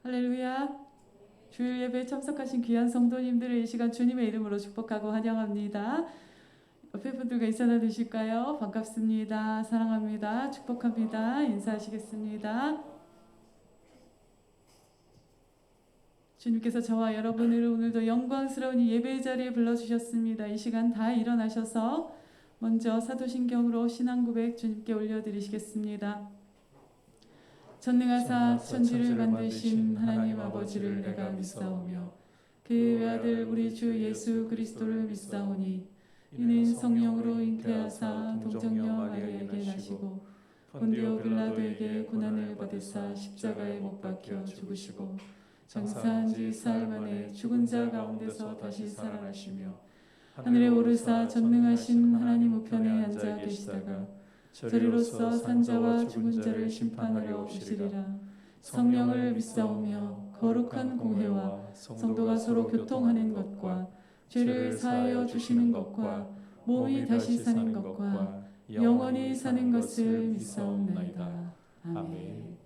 할렐루야. 주일 예배에 참석하신 귀한 성도님들을 이 시간 주님의 이름으로 축복하고 환영합니다. 옆에 분들과 인사 나누실까요? 반갑습니다. 사랑합니다. 축복합니다. 인사하시겠습니다. 주님께서 저와 여러분을 오늘도 영광스러운 이 예배의 자리에 불러주셨습니다. 이 시간 다 일어나셔서 먼저 사도신경으로 신앙고백 주님께 올려드리시겠습니다. 전능하사 천지를 만드신 하나님 아버지를 내가 믿사오며 그의 외아들 우리 주 예수 그리스도를 믿사오니 이는 성령으로 잉태하사 동정녀 마리아에게 나시고 본디오 빌라도에게 고난을 받으사 십자가에 못 박혀 죽으시고 장사한 지 사흘 만에 죽은 자 가운데서 다시 살아나시며 하늘에 오르사 전능하신 하나님 우편에 앉아 계시다가 저리로서 산자와 죽은 자를 심판하러 오시리라. 성령을 믿사오며 거룩한 공회와 성도가 서로 교통하는 것과 죄를 사하여 주시는 것과 몸이 다시 사는 것과 영원히 사는 것을 믿사옵나이다. 아멘.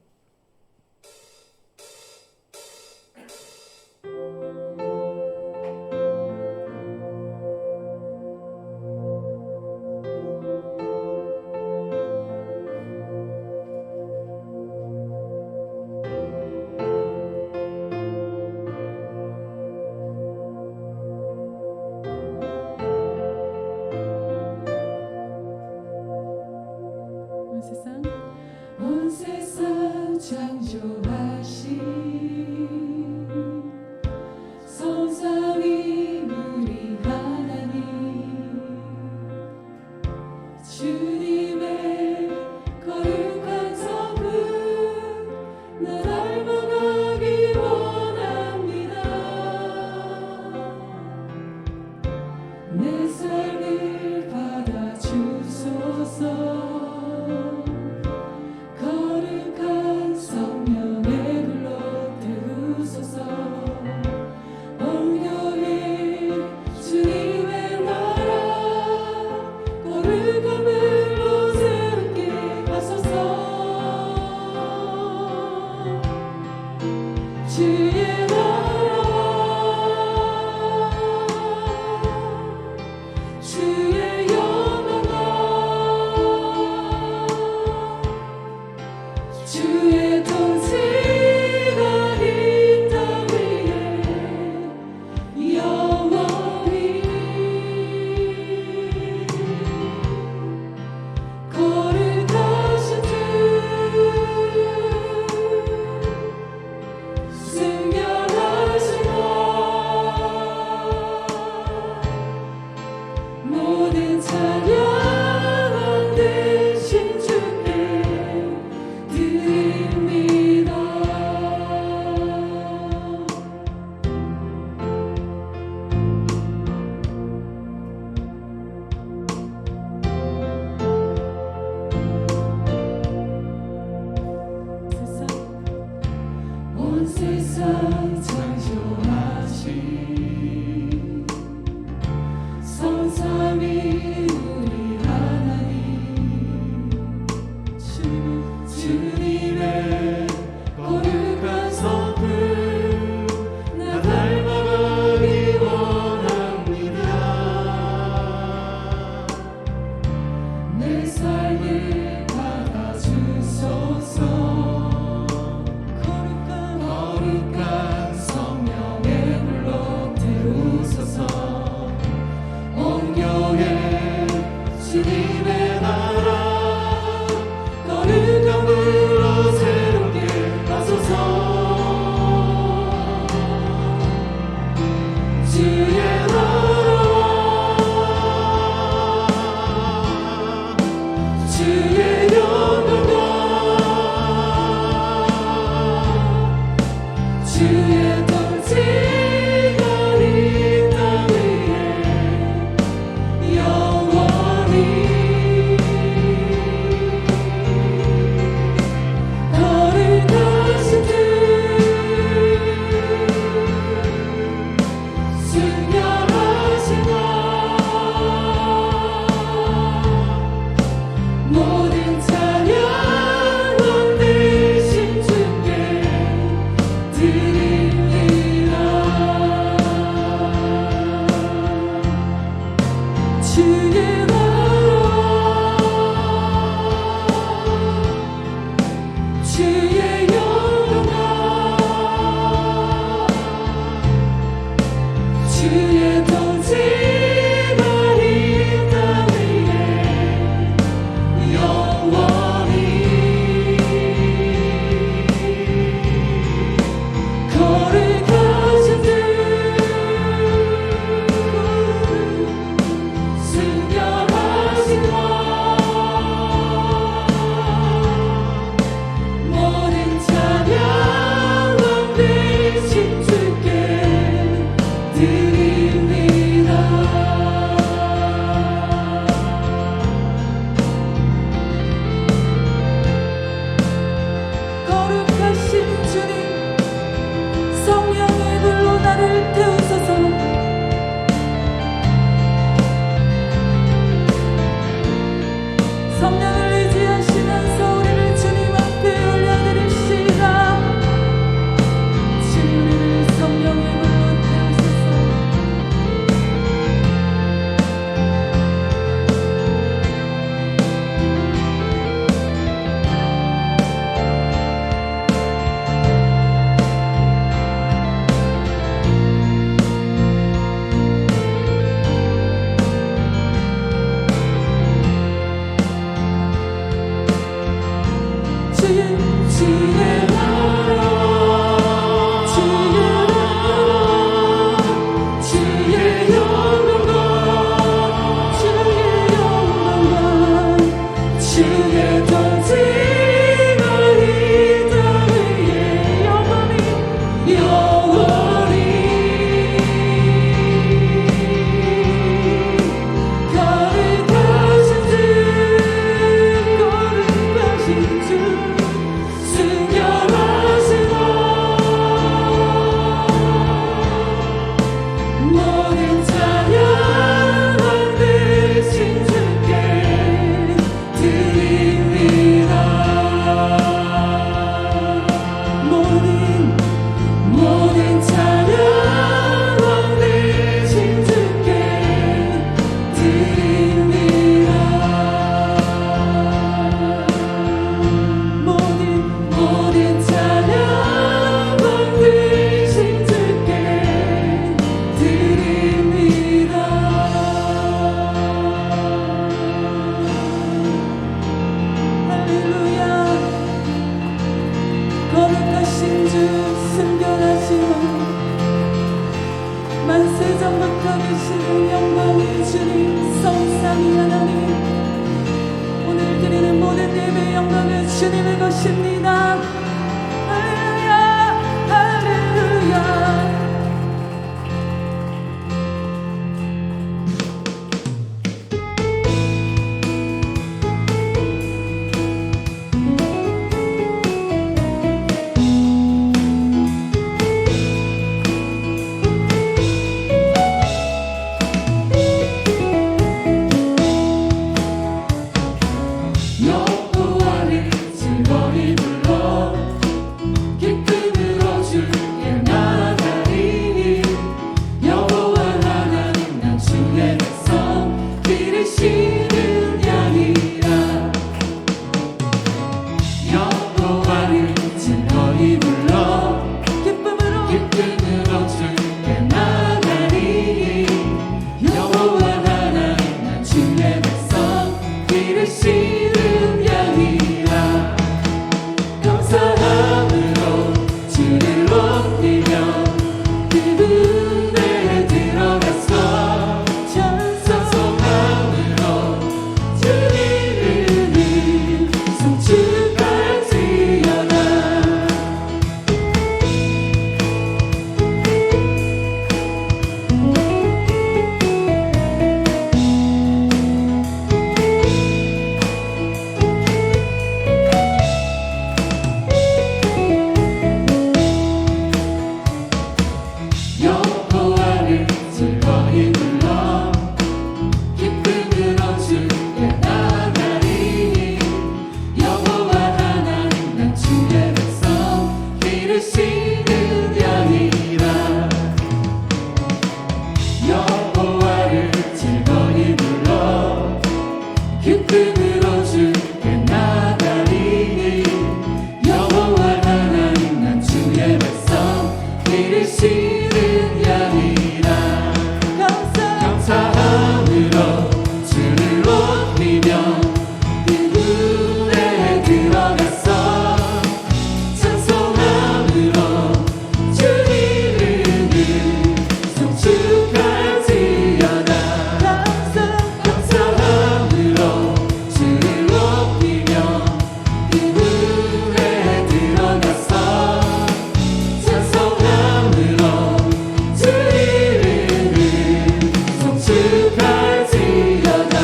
온 세상 창조하신 성삼위 우리 하나님 주님의 거룩한 성품 나 닮아가기 원합니다. 내 삶을 받아주소서. 주의 나라 주의 영광 주의 통치가 이 땅 위에 영원히 거룩하신 주 모든 찬양 되신 주께 드립니다. 온 세상 창조하신 성삼위 우리 하나님 주님의 거룩한 성품 나 닮아가기 원합니다. 내 삶을 받아주소서. 거룩한 성령의 불로 태우 주의 통치가 이 땅 위에 영원히 거룩하신 주 순결하신 왕 모든 찬양 왕 되신 주께 드립니다. 주의 나라 주의 영광 주의 통치가 이 땅 위에 영원히 거룩하신 주 순결하신 왕 모든 찬양 왕 되신 주께 드립니다. 거룩하신 주님 성령의 불로 나를 태우소서. 성령을 의지하시면서 우리를 주님 앞에 올려드립시다. 주님 우리를 성령의 불로 태우소서. 주의 나라 주의 나라 주의 영광 주의 영광 주의 통치가 이 땅 위에 영원히 거룩하신 주 거룩하신 주 순결하신 왕 모든 찬양 왕 되신 주께 드립니다. 모든 찬양 왕 되신 주께 드립니다. 모든 찬양 왕 되신 주께 드립니다. 할렐루야. 거룩하신 주 순결하신 왕 만세전부터 계시는 영광의 주님 성삼위 하나님 오늘 드리는 모든 예배 영광은 주님의 것입니다. 할렐루야 할렐루야. 여호와를 즐거이 불러 바치는 양이라 감사함으로 주를 높이며 그분에 들어가서 찬송함으로 주 이름을 송축할지어다 감사함으로 주를 높이며 그분에 들어가서 찬송함으로 주 이름을 송축할지어다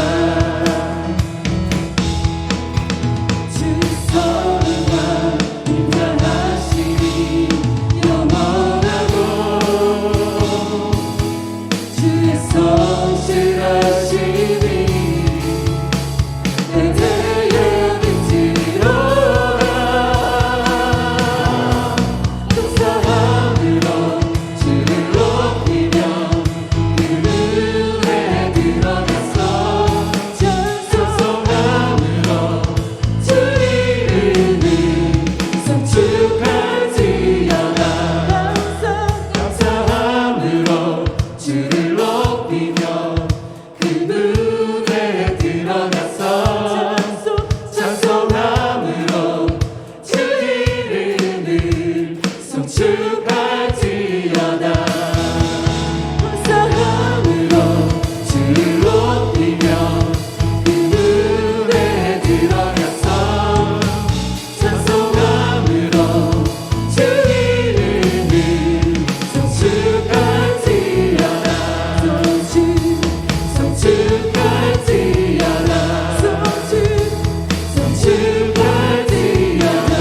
주 선과 인자하심이 영원하고 주의 성실하심이 대대에 미치리로다 감사함으로 주를 높이며 그분에 들어가서 찬송함으로 주 이름을 송축할지어다 감사함으로 주를 높이며 그분에 들어가서 찬송함으로 주 이름을 송축할지어다 감사함으로 주를 높이며 그분에 들어가서 찬송함으로 주 이름을 송축할지어다 송축할지어다 송축할지어다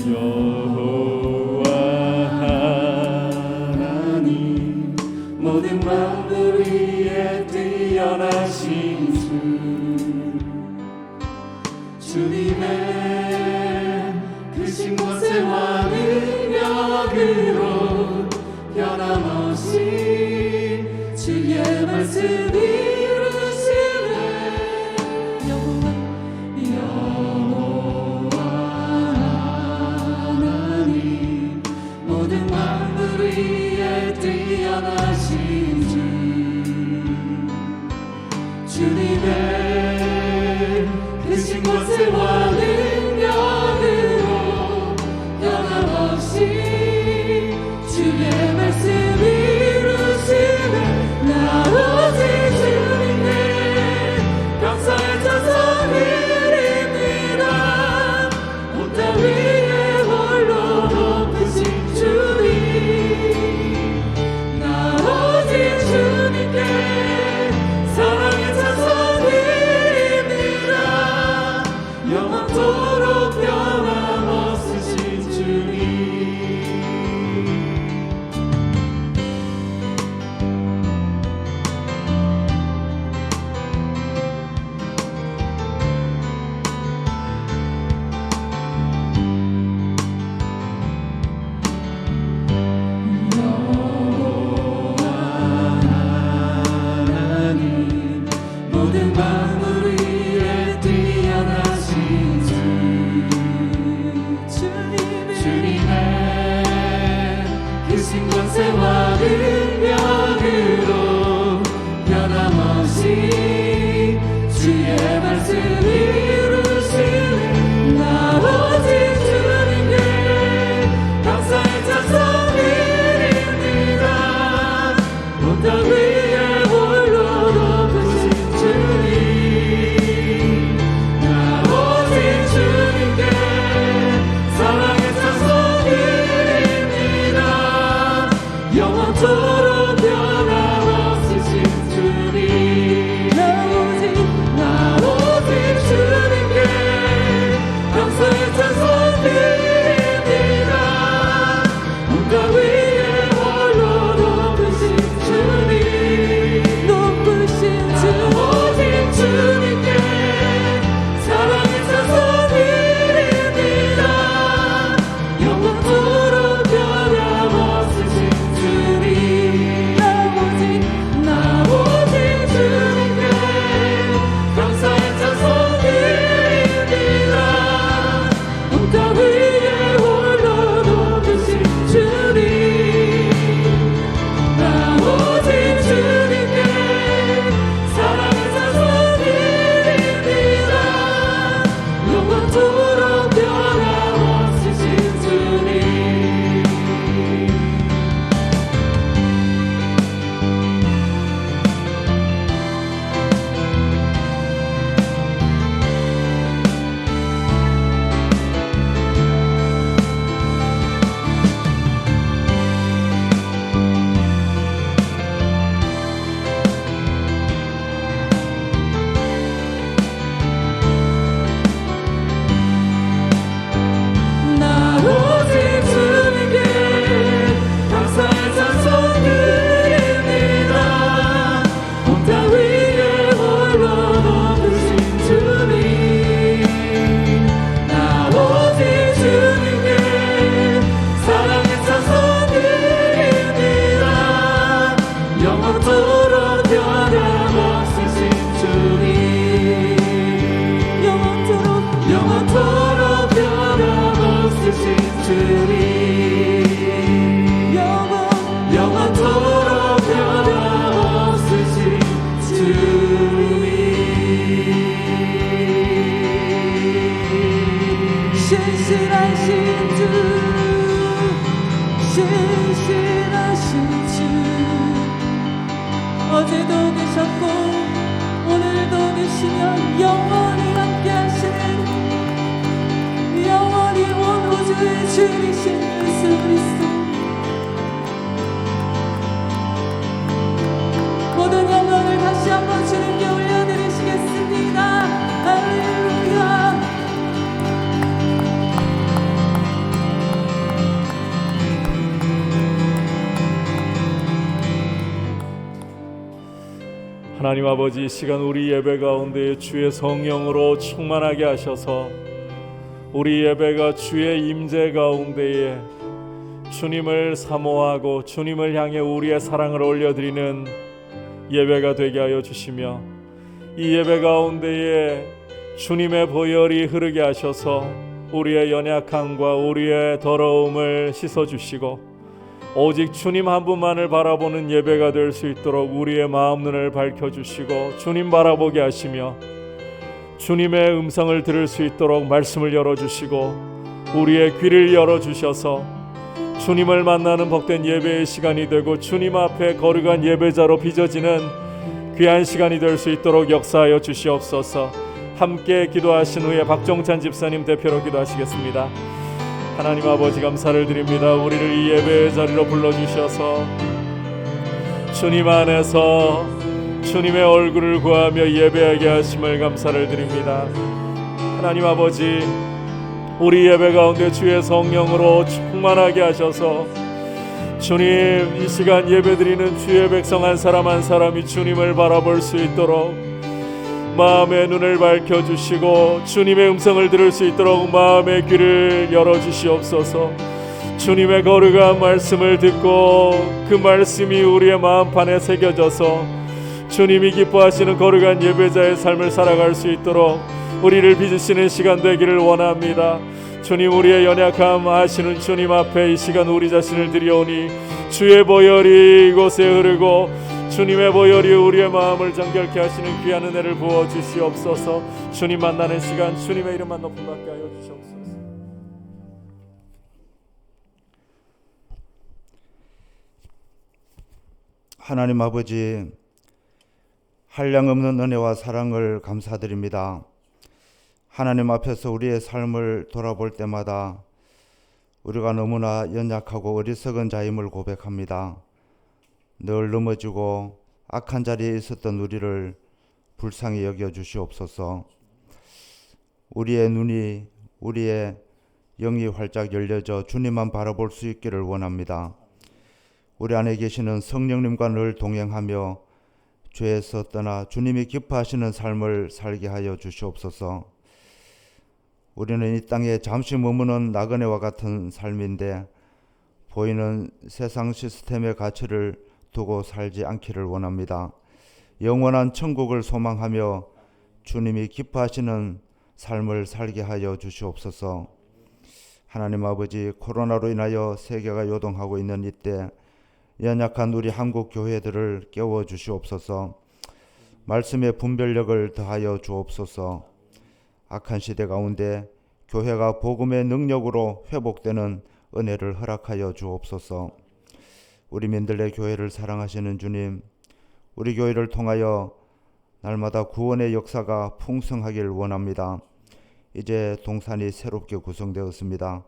여호와 하나님 모든 만물 위에 뛰어나신 주 주님의 크신 권세와 능력으로 변함없이 주의 말씀 이루시네 여호와 하나님 모든 만물 위에 뛰어나신 주 주님의 크신 권세와 능력으로 변함없이 주의 말씀 이루시네 나 오직 주님께 감사의 찬송 드립니다 온 땅 위에 홀로 높으신 주님 나 오직 주님께 사랑의 찬송 드립니다 영원토록 변함없으신 주님 하나님 모든 만물 위에 뛰어나신 주 주님의 크신 권세와 능력으로 변함없이 주의 말씀 이루시네 나 오직 주님께 감사의 찬송 드립니다 온 땅 위에 홀로 높으신 주님 나 오직 주님께 사랑의 찬송 드립니다 영원토록 변함없으신 주님 나 오직 주님께 감사의 찬송 드립니다 온 땅 위에 홀로 높으신 주님 나 오직 주님께 사랑의 찬송 드립니다 영원토록 변함없으신 주님 나 오직 주님께 감사의 찬송 드립니다 온 땅 위에 홀로 높으신 주님 나 오직 주님께 사랑의 찬송 드립니다 영원토록 변함없으신 주님 나 오직 주님께 감사의 찬송 드립니다 온 땅 위에 홀로 높으신 주님 나 오직 주님께 사랑의 찬송 드립니다 영원토록 변함없으신 주님 영원토록 변함없으신 주님 영원토록 변함없으신 주님 신실하신 주 신실하신 주 어제도 계셨고 오늘도 계시며 영원히 함께 하시는 영원히 온 우주의 주이신 예수 그리스도 모든 영광을 다시 한번 주님께 올려드리시겠습니다 할렐루야 하나님 아버지, 이 시간 우리 예배 가운데 주의 성령으로 충만하게 하셔서 우리 예배가 주의 임재 가운데에 주님을 사모하고 주님을 향해 우리의 사랑을 올려드리는 예배가 되게 하여 주시며, 이 예배 가운데에 주님의 보혈이 흐르게 하셔서 우리의 연약함과 우리의 더러움을 씻어주시고 오직 주님 한 분만을 바라보는 예배가 될 수 있도록 우리의 마음 눈을 밝혀주시고 주님 바라보게 하시며 주님의 음성을 들을 수 있도록 말씀을 열어주시고 우리의 귀를 열어주셔서 주님을 만나는 복된 예배의 시간이 되고 주님 앞에 거룩한 예배자로 빚어지는 귀한 시간이 될 수 있도록 역사하여 주시옵소서. 함께 기도하신 후에 박종찬 집사님 대표로 기도하시겠습니다. 하나님 아버지, 감사를 드립니다. 우리를 이 예배의 자리로 불러주셔서 주님 안에서 주님의 얼굴을 구하며 예배하게 하심을 감사를 드립니다. 하나님 아버지, 우리 예배 가운데 주의 성령으로 충만하게 하셔서 주님, 이 시간 예배드리는 주의 백성 한 사람 한 사람이 주님을 바라볼 수 있도록 마음의 눈을 밝혀주시고 주님의 음성을 들을 수 있도록 마음의 귀를 열어주시옵소서. 주님의 거룩한 말씀을 듣고 그 말씀이 우리의 마음판에 새겨져서 주님이 기뻐하시는 거룩한 예배자의 삶을 살아갈 수 있도록 우리를 빚으시는 시간 되기를 원합니다. 주님, 우리의 연약함 아시는 주님 앞에 이 시간 우리 자신을 드려오니 주의 보혈이 이곳에 흐르고 주님의 보혈이 우리의 마음을 정결케 하시는 귀한 은혜를 부어 주시옵소서. 주님 만나는 시간 주님의 이름만 높임 받게 하여 주시옵소서. 하나님 아버지, 한량없는 은혜와 사랑을 감사드립니다. 하나님 앞에서 우리의 삶을 돌아볼 때마다 우리가 너무나 연약하고 어리석은 자임을 고백합니다. 늘 넘어지고 악한 자리에 있었던 우리를 불쌍히 여겨 주시옵소서. 우리의 눈이, 우리의 영이 활짝 열려져 주님만 바라볼 수 있기를 원합니다. 우리 안에 계시는 성령님과 늘 동행하며 죄에서 떠나 주님이 기뻐하시는 삶을 살게 하여 주시옵소서. 우리는 이 땅에 잠시 머무는 나그네와 같은 삶인데 보이는 세상 시스템의 가치를 두고 살지 않기를 원합니다. 영원한 천국을 소망하며 주님이 기뻐하시는 삶을 살게 하여 주시옵소서. 하나님 아버지, 코로나로 인하여 세계가 요동하고 있는 이때 연약한 우리 한국 교회들을 깨워 주시옵소서. 말씀의 분별력을 더하여 주옵소서. 악한 시대 가운데 교회가 복음의 능력으로 회복되는 은혜를 허락하여 주옵소서. 우리 민들레 교회를 사랑하시는 주님, 우리 교회를 통하여 날마다 구원의 역사가 풍성하길 원합니다. 이제 동산이 새롭게 구성되었습니다.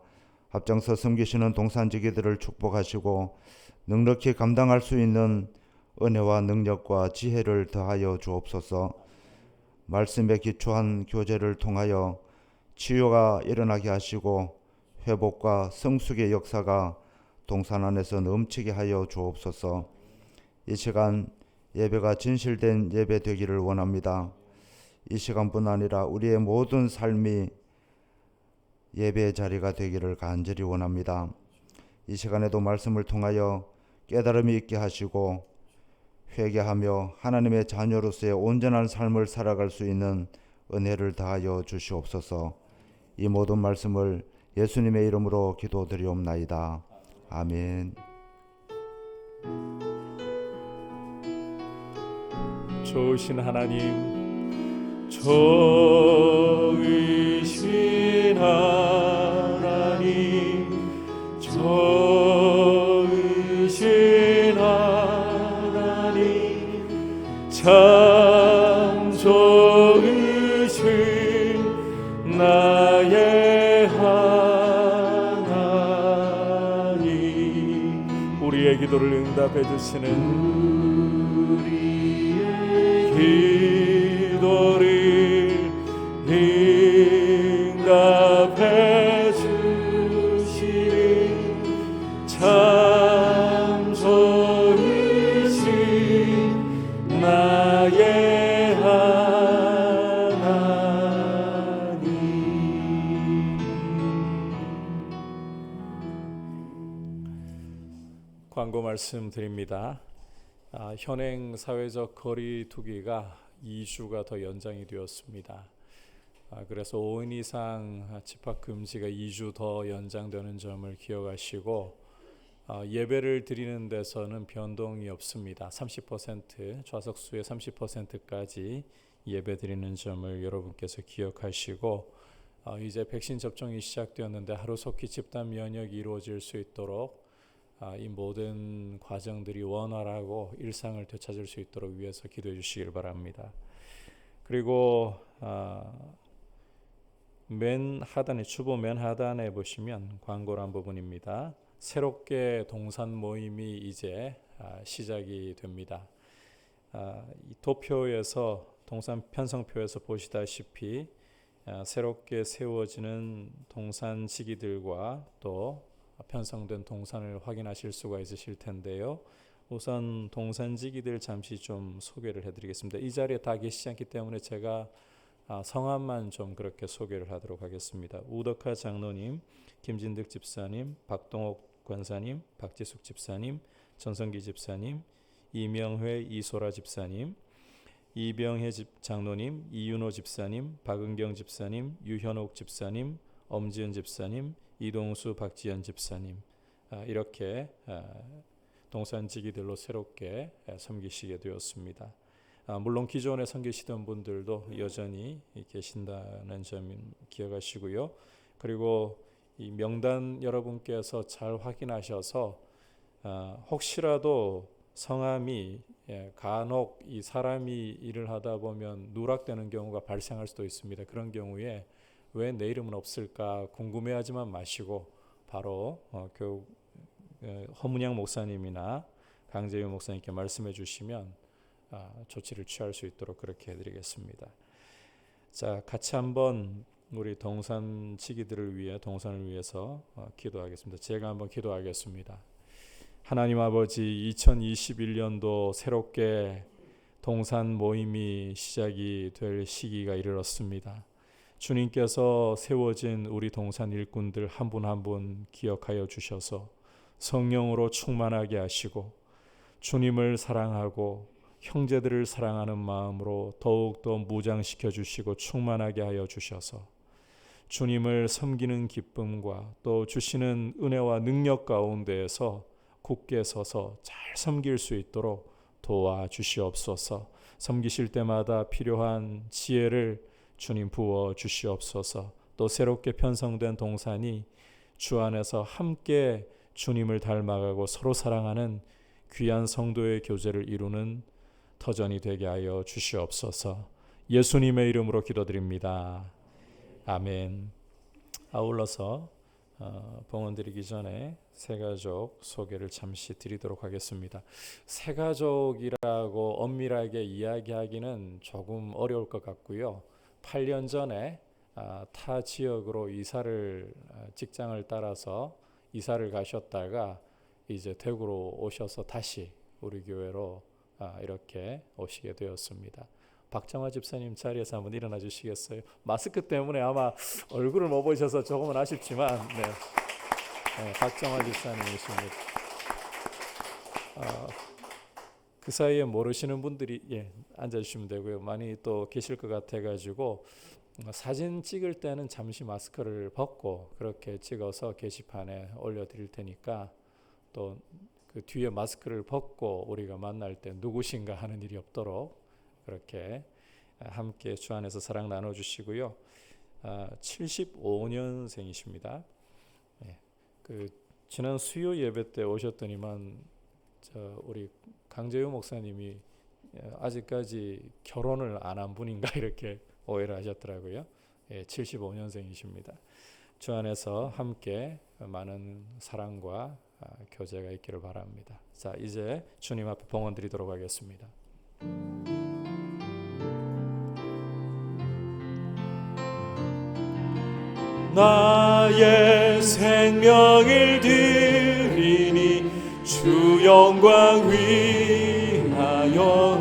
앞장서 섬기시는 동산지기들을 축복하시고 넉넉히 감당할 수 있는 은혜와 능력과 지혜를 더하여 주옵소서. 말씀에 기초한 교제를 통하여 치유가 일어나게 하시고 회복과 성숙의 역사가 동산 안에서 넘치게 하여 주옵소서. 이 시간 예배가 진실된 예배 되기를 원합니다. 이 시간뿐 아니라 우리의 모든 삶이 예배의 자리가 되기를 간절히 원합니다. 이 시간에도 말씀을 통하여 깨달음이 있게 하시고 회개하며 하나님의 자녀로서의 온전한 삶을 살아갈 수 있는 은혜를 다하여 주시옵소서. 이 모든 말씀을 예수님의 이름으로 기도드리옵나이다. 아멘. 좋으신 하나님, 좋으신 하나님, 좋으신 하나님, 참 좋으신 나의 하나님. 우리의 기도를 응답해 주시는 기도를 응답해 주시는 참 좋으신 나의 광고 말씀드립니다. 현행 사회적 거리 두기가 2주가 더 연장이 되었습니다. 그래서 5인 이상 집합 금지가 2주 더 연장되는 점을 기억하시고 예배를 드리는 데서는 변동이 없습니다. 30% 좌석수의 30%까지 예배 드리는 점을 여러분께서 기억하시고 이제 백신 접종이 시작되었는데 하루속히 집단 면역이 이루어질 수 있도록 이 모든 과정들이 원활하고 일상을 되찾을 수 있도록 위해서 기도해 주시길 바랍니다. 그리고 맨 하단에 주보 맨 하단에 보시면 광고란 부분입니다. 새롭게 동산 모임이 이제 시작이 됩니다. 이 도표에서 동산 편성표에서 보시다시피 새롭게 세워지는 동산 지기들과 또 편성된 동산을 확인하실 수가 있으실 텐데요. 우선 동산지기들 잠시 좀 소개를 해드리겠습니다. 이 자리에 다 계시지 않기 때문에 제가 성함만 좀 그렇게 소개를 하도록 하겠습니다. 우덕하 장로님, 김진득 집사님, 박동옥 권사님, 박지숙 집사님, 전성기 집사님, 이명회 이소라 집사님, 이병혜 장로님, 이윤호 집사님, 박은경 집사님, 유현옥 집사님, 엄지은 집사님, 이동수 박지연 집사님, 이렇게 동산지기들로 새롭게 섬기시게 되었습니다. 물론 기존에 섬기시던 분들도 여전히 계신다는 점 기억하시고요. 그리고 이 명단 여러분께서 잘 확인하셔서 혹시라도 성함이 간혹 이 사람이 일을 하다 보면 누락되는 경우가 발생할 수도 있습니다. 그런 경우에 왜 내 이름은 없을까 궁금해하지만 마시고 바로 허문양 목사님이나 강재윤 목사님께 말씀해 주시면 조치를 취할 수 있도록 그렇게 해드리겠습니다. 자, 같이 한번 우리 동산지기들을 위해 동산을 위해서 기도하겠습니다. 제가 한번 기도하겠습니다. 하나님 아버지, 2021년도 새롭게 동산 모임이 시작이 될 시기가 이르렀습니다. 주님께서 세워진 우리 동산 일꾼들 한 분 한 분 기억하여 주셔서 성령으로 충만하게 하시고 주님을 사랑하고 형제들을 사랑하는 마음으로 더욱더 무장시켜 주시고 충만하게 하여 주셔서 주님을 섬기는 기쁨과 또 주시는 은혜와 능력 가운데에서 굳게 서서 잘 섬길 수 있도록 도와주시옵소서. 섬기실 때마다 필요한 지혜를 주님 부어 주시옵소서. 또 새롭게 편성된 동산이 주 안에서 함께 주님을 닮아가고 서로 사랑하는 귀한 성도의 교제를 이루는 터전이 되게 하여 주시옵소서. 예수님의 이름으로 기도드립니다. 아멘. 아울러서 봉헌 드리기 전에 새가족 소개를 잠시 드리도록 하겠습니다. 새가족이라고 엄밀하게 이야기하기는 조금 어려울 것 같고요. 8년 전에 타 지역으로 직장을 따라서 이사를 가셨다가 이제 대구로 오셔서 다시 우리 교회로 이렇게 오시게 되었습니다. 박정화 집사님 자리에서 한번 일어나 주시겠어요? 마스크 때문에 아마 얼굴을 못 보셔서 조금은 아쉽지만 네, 박정화 집사님이십니다. 그 사이에 모르시는 분들이 앉아주시면 되고요. 많이 또 계실 것 같아가지고 사진 찍을 때는 잠시 마스크를 벗고 그렇게 찍어서 게시판에 올려드릴 테니까 또 그 뒤에 마스크를 벗고 우리가 만날 때 누구신가 하는 일이 없도록 그렇게 함께 주 안에서 사랑 나눠주시고요. 75년생이십니다. 그 지난 수요 예배 때 오셨더니만 우리 강재유 목사님이 아직까지 결혼을 안 한 분인가 이렇게 오해를 하셨더라고요. 75년생이십니다. 주 안에서 함께 많은 사랑과 교제가 있기를 바랍니다. 자, 이제 주님 앞에 봉헌 드리도록 하겠습니다. 나의 생명을 드리니 주 영광 위하여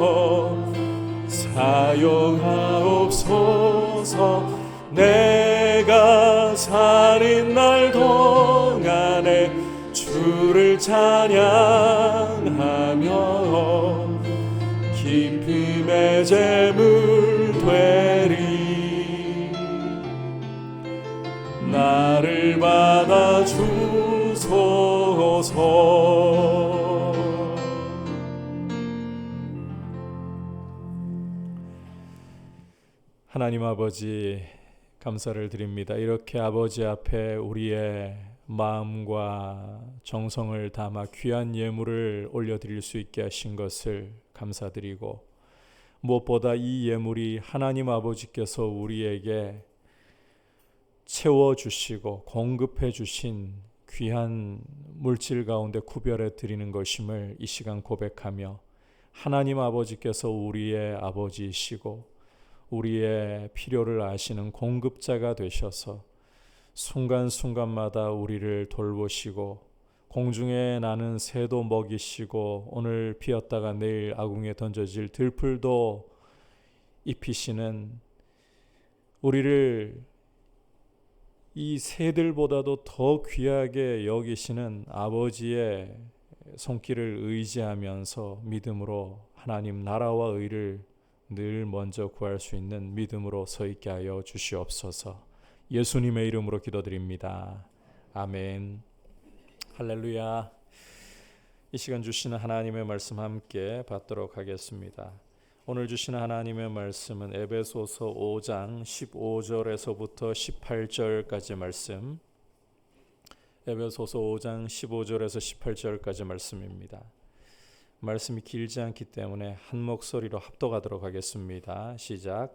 사용하옵소서. 내가 사는 날 동안에 주를 찬양하며 기쁨의 제물 되리. 나를 받아 주소서. 하나님 아버지, 감사를 드립니다. 이렇게 아버지 앞에 우리의 마음과 정성을 담아 귀한 예물을 올려드릴 수 있게 하신 것을 감사드리고, 무엇보다 이 예물이 하나님 아버지께서 우리에게 채워주시고 공급해 주신 귀한 물질 가운데 구별해 드리는 것임을 이 시간 고백하며, 하나님 아버지께서 우리의 아버지이시고 우리의 필요를 아시는 공급자가 되셔서 순간순간마다 우리를 돌보시고 공중에 나는 새도 먹이시고 오늘 피었다가 내일 아궁에 던져질 들풀도 입히시는, 우리를 이 새들보다도 더 귀하게 여기시는 아버지의 손길을 의지하면서 믿음으로 하나님 나라와 의를 늘 먼저 구할 수 있는 믿음으로 서 있게 하여 주시옵소서. 예수님의 이름으로 기도드립니다. 아멘. 할렐루야. 이 시간 주시는 하나님의 말씀 함께 받도록 하겠습니다. 오늘 주시는 하나님의 말씀은 에베소서 5장 15절에서부터 18절까지 말씀, 에베소서 5장 15절에서 18절까지 말씀입니다. 말씀이 길지 않기 때문에 한 목소리로 합독하도록 하겠습니다. 시작.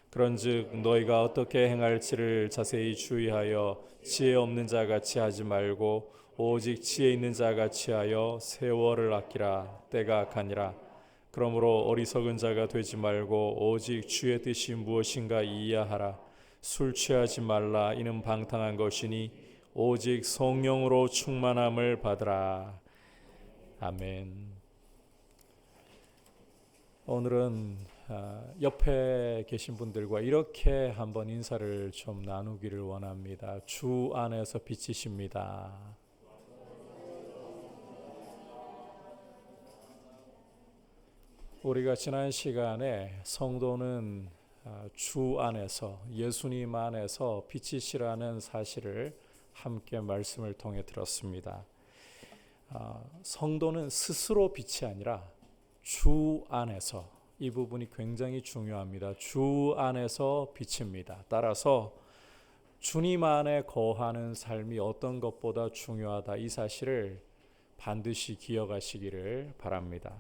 그런즉 너희가 어떻게 행할지를 자세히 주의하여 지혜 없는 자같이 하지 말고 오직 지혜 있는 자같이 하여 세월을 아끼라. 때가 악하니라. 그러므로 어리석은 자가 되지 말고 오직 주의 뜻이 무엇인가 이해하라. 술 취하지 말라. 이는 방탕한 것이니 오직 성령으로 충만함을 받으라. 아멘. 오늘은 옆에 계신 분들과 이렇게 한번 인사를 좀 나누기를 원합니다. 주 안에서 빛이십니다. 우리가 지난 시간에 성도는 주 안에서, 예수님 안에서 빛이시라는 사실을 함께 말씀을 통해 들었습니다. 성도는 스스로 빛이 아니라 주 안에서, 이 부분이 굉장히 중요합니다. 주 안에서 빛입니다. 따라서 주님 안에 거하는 삶이 어떤 것보다 중요하다, 이 사실을 반드시 기억하시기를 바랍니다.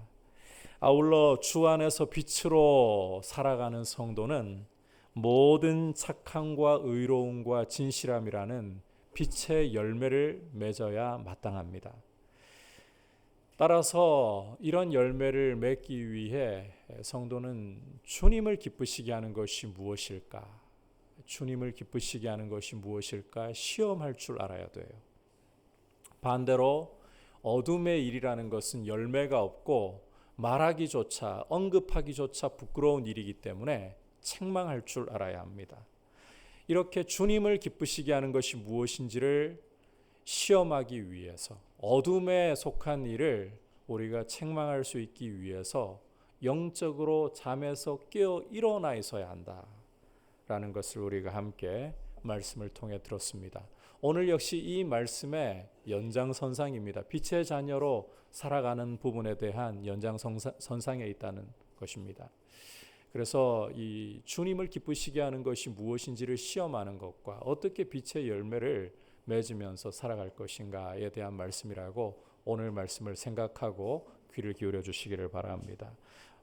아울러 주 안에서 빛으로 살아가는 성도는 모든 착함과 의로움과 진실함이라는 빛의 열매를 맺어야 마땅합니다. 따라서 이런 열매를 맺기 위해 성도는 주님을 기쁘시게 하는 것이 무엇일까? 주님을 기쁘시게 하는 것이 무엇일까? 시험할 줄 알아야 돼요. 반대로 어둠의 일이라는 것은 열매가 없고 말하기조차, 언급하기조차 부끄러운 일이기 때문에 책망할 줄 알아야 합니다. 이렇게 주님을 기쁘시게 하는 것이 무엇인지를 시험하기 위해서, 어둠에 속한 일을 우리가 책망할 수 있기 위해서 영적으로 잠에서 깨어 일어나 있어야 한다라는 것을 우리가 함께 말씀을 통해 들었습니다. 오늘 역시 이 말씀의 연장선상입니다. 빛의 자녀로 살아가는 부분에 대한 연장선상에 있다는 것입니다. 그래서 이 주님을 기쁘시게 하는 것이 무엇인지를 시험하는 것과 어떻게 빛의 열매를 맺으면서 살아갈 것인가에 대한 말씀이라고 오늘 말씀을 생각하고 귀를 기울여 주시기를 바랍니다.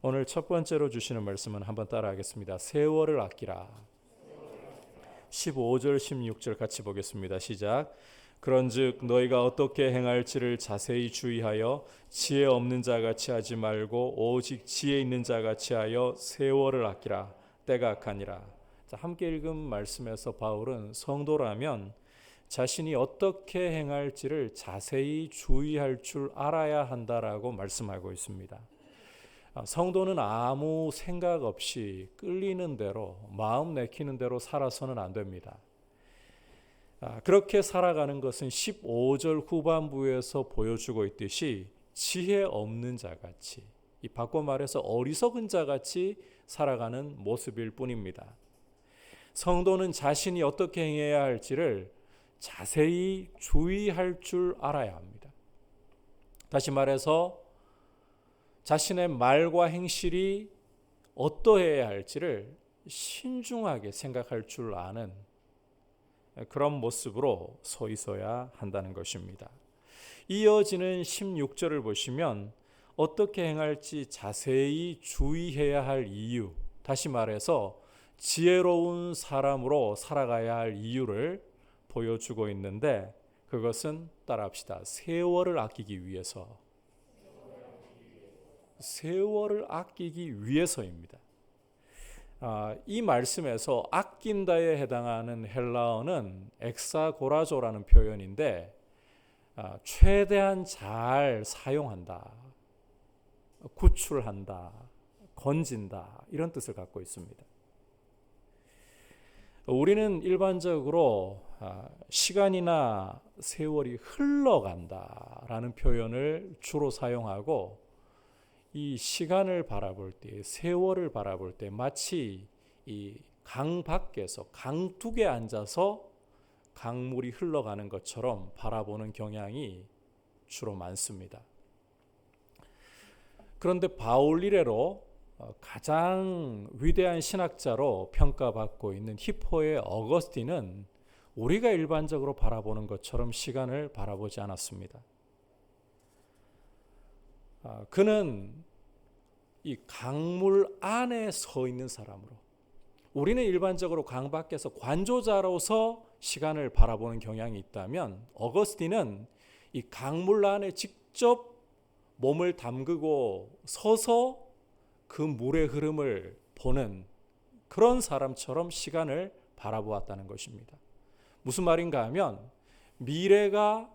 오늘 첫 번째로 주시는 말씀은 한번 따라하겠습니다. 세월을 아끼라. 15절 16절 같이 보겠습니다. 시작. 그런즉 너희가 어떻게 행할지를 자세히 주의하여 지혜 없는 자같이 하지 말고 오직 지혜 있는 자같이 하여 세월을 아끼라. 때가 악하니라. 자, 함께 읽은 말씀에서 바울은 성도라면 자신이 어떻게 행할지를 자세히 주의할 줄 알아야 한다라고 말씀하고 있습니다. 성도는 아무 생각 없이 끌리는 대로, 마음 내키는 대로 살아서는 안 됩니다. 그렇게 살아가는 것은 15절 후반부에서 보여주고 있듯이 지혜 없는 자같이, 이 바꿔 말해서 어리석은 자같이 살아가는 모습일 뿐입니다. 성도는 자신이 어떻게 행해야 할지를 자세히 주의할 줄 알아야 합니다. 다시 말해서 자신의 말과 행실이 어떠해야 할지를 신중하게 생각할 줄 아는 그런 모습으로 서 있어야 한다는 것입니다. 이어지는 16절을 보시면 어떻게 행할지 자세히 주의해야 할 이유, 다시 말해서 지혜로운 사람으로 살아가야 할 이유를 보여주고 있는데, 그것은 따라합시다. 세월을 아끼기 위해서. 세월을 아끼기 위해서입니다. 이 말씀에서 아낀다에 해당하는 헬라어는 엑사고라조라는 표현인데, 최대한 잘 사용한다, 구출한다, 건진다, 이런 뜻을 갖고 있습니다. 우리는 일반적으로 시간이나 세월이 흘러간다라는 표현을 주로 사용하고, 이 시간을 바라볼 때, 세월을 바라볼 때 마치 이 강 밖에서 강둑에 앉아서 강물이 흘러가는 것처럼 바라보는 경향이 주로 많습니다. 그런데 바울 이래로 가장 위대한 신학자로 평가받고 있는 히포의 어거스틴은 우리가 일반적으로 바라보는 것처럼 시간을 바라보지 않았습니다. 그는 이 강물 안에 서 있는 사람으로, 우리는 일반적으로 강 밖에서 관조자로서 시간을 바라보는 경향이 있다면, 어거스틴은 이 강물 안에 직접 몸을 담그고 서서 그 물의 흐름을 보는 그런 사람처럼 시간을 바라보았다는 것입니다. 무슨 말인가 하면, 미래가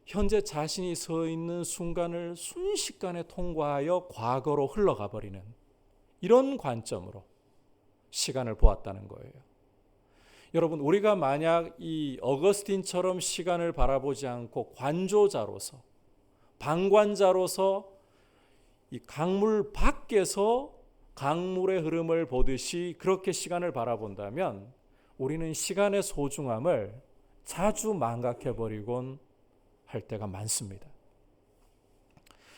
현재 자신이 서 있는 순간을 순식간에 통과하여 과거로 흘러가 버리는 이런 관점으로 시간을 보았다는 거예요. 여러분, 우리가 만약 이 어거스틴처럼 시간을 바라보지 않고 관조자로서, 방관자로서 이 강물 밖에서 강물의 흐름을 보듯이 그렇게 시간을 바라본다면, 우리는 시간의 소중함을 자주 망각해버리곤 할 때가 많습니다.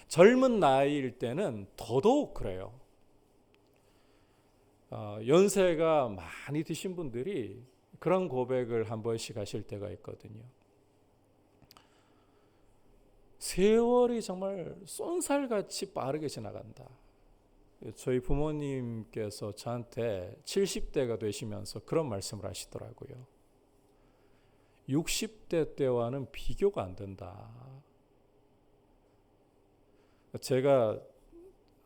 젊은 나이일 때는 더더욱 그래요. 연세가 많이 드신 분들이 그런 고백을 한 번씩 하실 때가 있거든요. 세월이 정말 쏜살같이 빠르게 지나간다. 저희 부모님께서 저한테 70대가 되시면서 그런 말씀을 하시더라고요. 60대 때와는 비교가 안 된다. 제가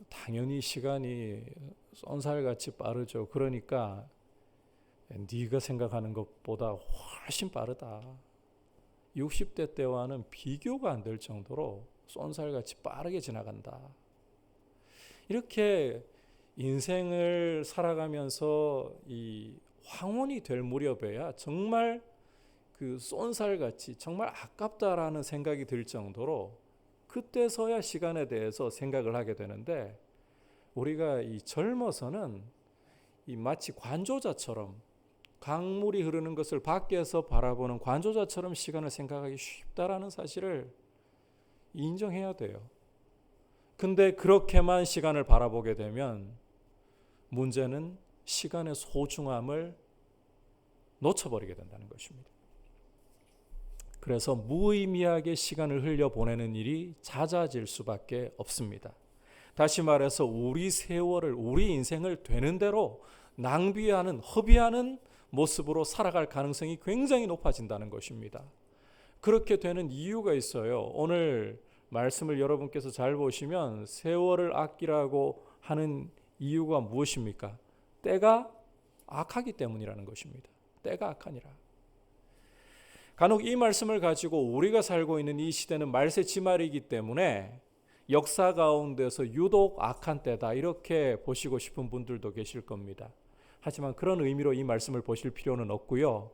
당연히 시간이 쏜살같이 빠르죠. 그러니까 네가 생각하는 것보다 훨씬 빠르다. 60대 때와는 비교가 안 될 정도로 쏜살같이 빠르게 지나간다. 이렇게 인생을 살아가면서 이 황혼이 될 무렵에야 정말 그 쏜살같이 정말 아깝다라는 생각이 들 정도로 그때서야 시간에 대해서 생각을 하게 되는데, 우리가 이 젊어서는 이 마치 관조자처럼, 강물이 흐르는 것을 밖에서 바라보는 관조자처럼 시간을 생각하기 쉽다라는 사실을 인정해야 돼요. 근데 그렇게만 시간을 바라보게 되면 문제는 시간의 소중함을 놓쳐버리게 된다는 것입니다. 그래서 무의미하게 시간을 흘려보내는 일이 잦아질 수밖에 없습니다. 다시 말해서 우리 세월을, 우리 인생을 되는 대로 낭비하는, 허비하는 모습으로 살아갈 가능성이 굉장히 높아진다는 것입니다. 그렇게 되는 이유가 있어요. 오늘 말씀을 여러분께서 잘 보시면 세월을 아끼라고 하는 이유가 무엇입니까? 때가 악하기 때문이라는 것입니다. 때가 악하니라. 간혹 이 말씀을 가지고 우리가 살고 있는 이 시대는 말세지말이기 때문에 역사 가운데서 유독 악한 때다, 이렇게 보시고 싶은 분들도 계실 겁니다. 하지만 그런 의미로 이 말씀을 보실 필요는 없고요.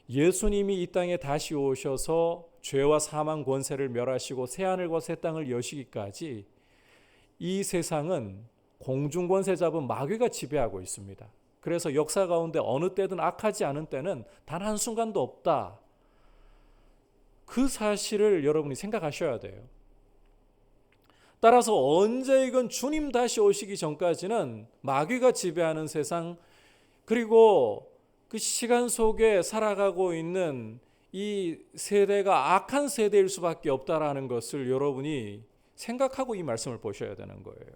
예수님이 이 땅에 다시 오셔서 죄와 사망 권세를 멸하시고 새하늘과 새 땅을 여시기까지 이 세상은 공중 권세 잡은 마귀가 지배하고 있습니다. 그래서 역사 가운데 어느 때든 악하지 않은 때는 단 한순간도 없다. 그 사실을 여러분이 생각하셔야 돼요. 따라서 언제이건 주님 다시 오시기 전까지는 마귀가 지배하는 세상, 그리고 그 시간 속에 살아가고 있는 이 세대가 악한 세대일 수밖에 없다라는 것을 여러분이 생각하고 이 말씀을 보셔야 되는 거예요.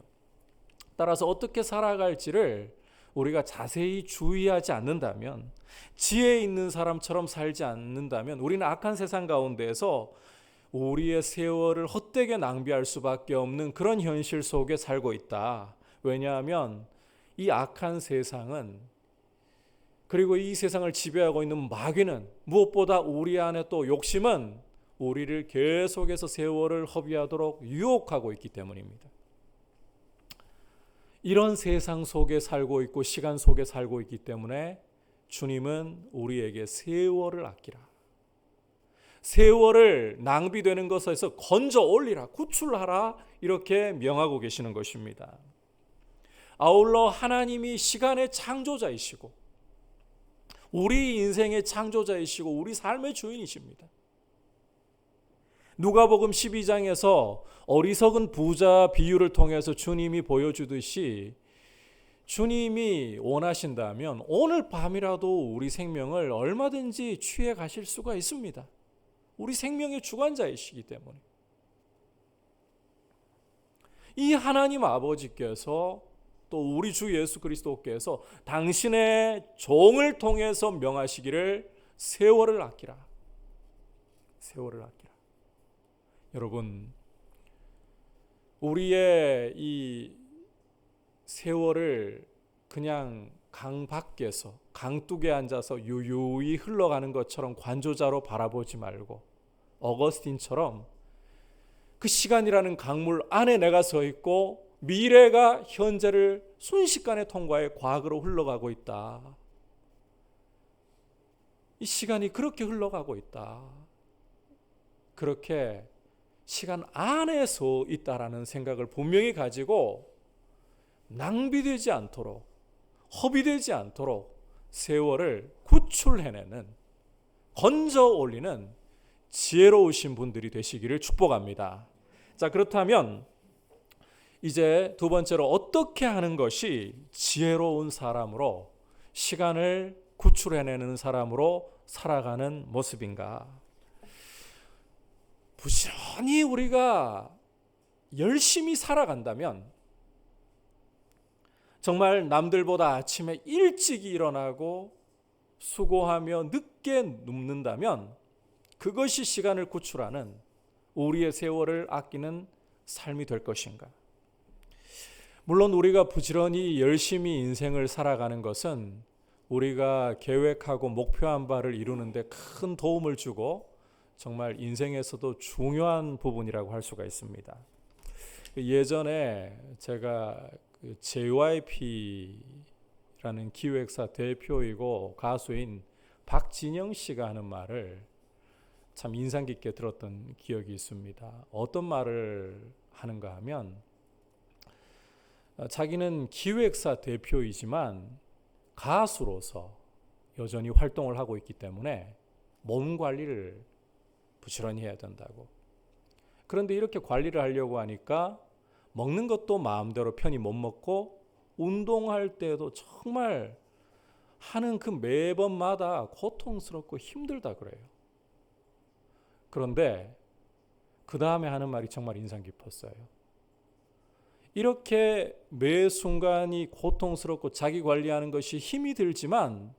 따라서 어떻게 살아갈지를 우리가 자세히 주의하지 않는다면, 지혜 있는 사람처럼 살지 않는다면 우리는 악한 세상 가운데에서 우리의 세월을 헛되게 낭비할 수밖에 없는 그런 현실 속에 살고 있다. 왜냐하면 이 악한 세상은, 그리고 이 세상을 지배하고 있는 마귀는, 무엇보다 우리 안에 또 욕심은 우리를 계속해서 세월을 허비하도록 유혹하고 있기 때문입니다. 이런 세상 속에 살고 있고 시간 속에 살고 있기 때문에 주님은 우리에게 세월을 아끼라, 세월을 낭비되는 것에서 건져 올리라, 구출하라, 이렇게 명하고 계시는 것입니다. 아울러 하나님이 시간의 창조자이시고 우리 인생의 창조자이시고 우리 삶의 주인이십니다. 누가복음 12장에서 어리석은 부자 비유를 통해서 주님이 보여주듯이, 주님이 원하신다면 오늘 밤이라도 우리 생명을 얼마든지 취해 가실 수가 있습니다. 우리 생명의 주관자이시기 때문에. 이 하나님 아버지께서 또 우리 주 예수 그리스도께서 당신의 종을 통해서 명하시기를 세월을 아끼라, 세월을 아끼라. 여러분, 우리의 이 세월을 그냥 강 밖에서 강둑에 앉아서 유유히 흘러가는 것처럼 관조자로 바라보지 말고, 어거스틴처럼 그 시간이라는 강물 안에 내가 서 있고 미래가 현재를 순식간에 통과해 과거로 흘러가고 있다. 이 시간이 그렇게 흘러가고 있다. 그렇게 시간 안에서 있다라는 생각을 분명히 가지고 낭비되지 않도록, 허비되지 않도록 세월을 구출해내는, 건져 올리는 지혜로우신 분들이 되시기를 축복합니다. 자, 그렇다면 이제 두 번째로 어떻게 하는 것이 지혜로운 사람으로, 시간을 구출해내는 사람으로 살아가는 모습인가? 부지런히 우리가 열심히 살아간다면, 정말 남들보다 아침에 일찍 일어나고 수고하며 늦게 눕는다면 그것이 시간을 구출하는, 우리의 세월을 아끼는 삶이 될 것인가? 물론 우리가 부지런히 열심히 인생을 살아가는 것은 우리가 계획하고 목표한 바를 이루는 데 큰 도움을 주고 정말 인생에서도 중요한 부분이라고 할 수가 있습니다. 예전에 제가 JYP라는 기획사 대표이고 가수인 박진영 씨가 하는 말을 참 인상 깊게 들었던 기억이 있습니다. 어떤 말을 하는가 하면, 자기는 기획사 대표이지만 가수로서 여전히 활동을 하고 있기 때문에 몸 관리를 부지런히 해야 된다고. 그런데 이렇게 관리를 하려고 하니까 먹는 것도 마음대로 편히 못 먹고, 운동할 때도 정말 하는 그 매번마다 고통스럽고 힘들다 그래요. 그런데 그 다음에 하는 말이 정말 인상 깊었어요. 이렇게 매 순간이 고통스럽고 자기 관리하는 것이 힘이 들지만,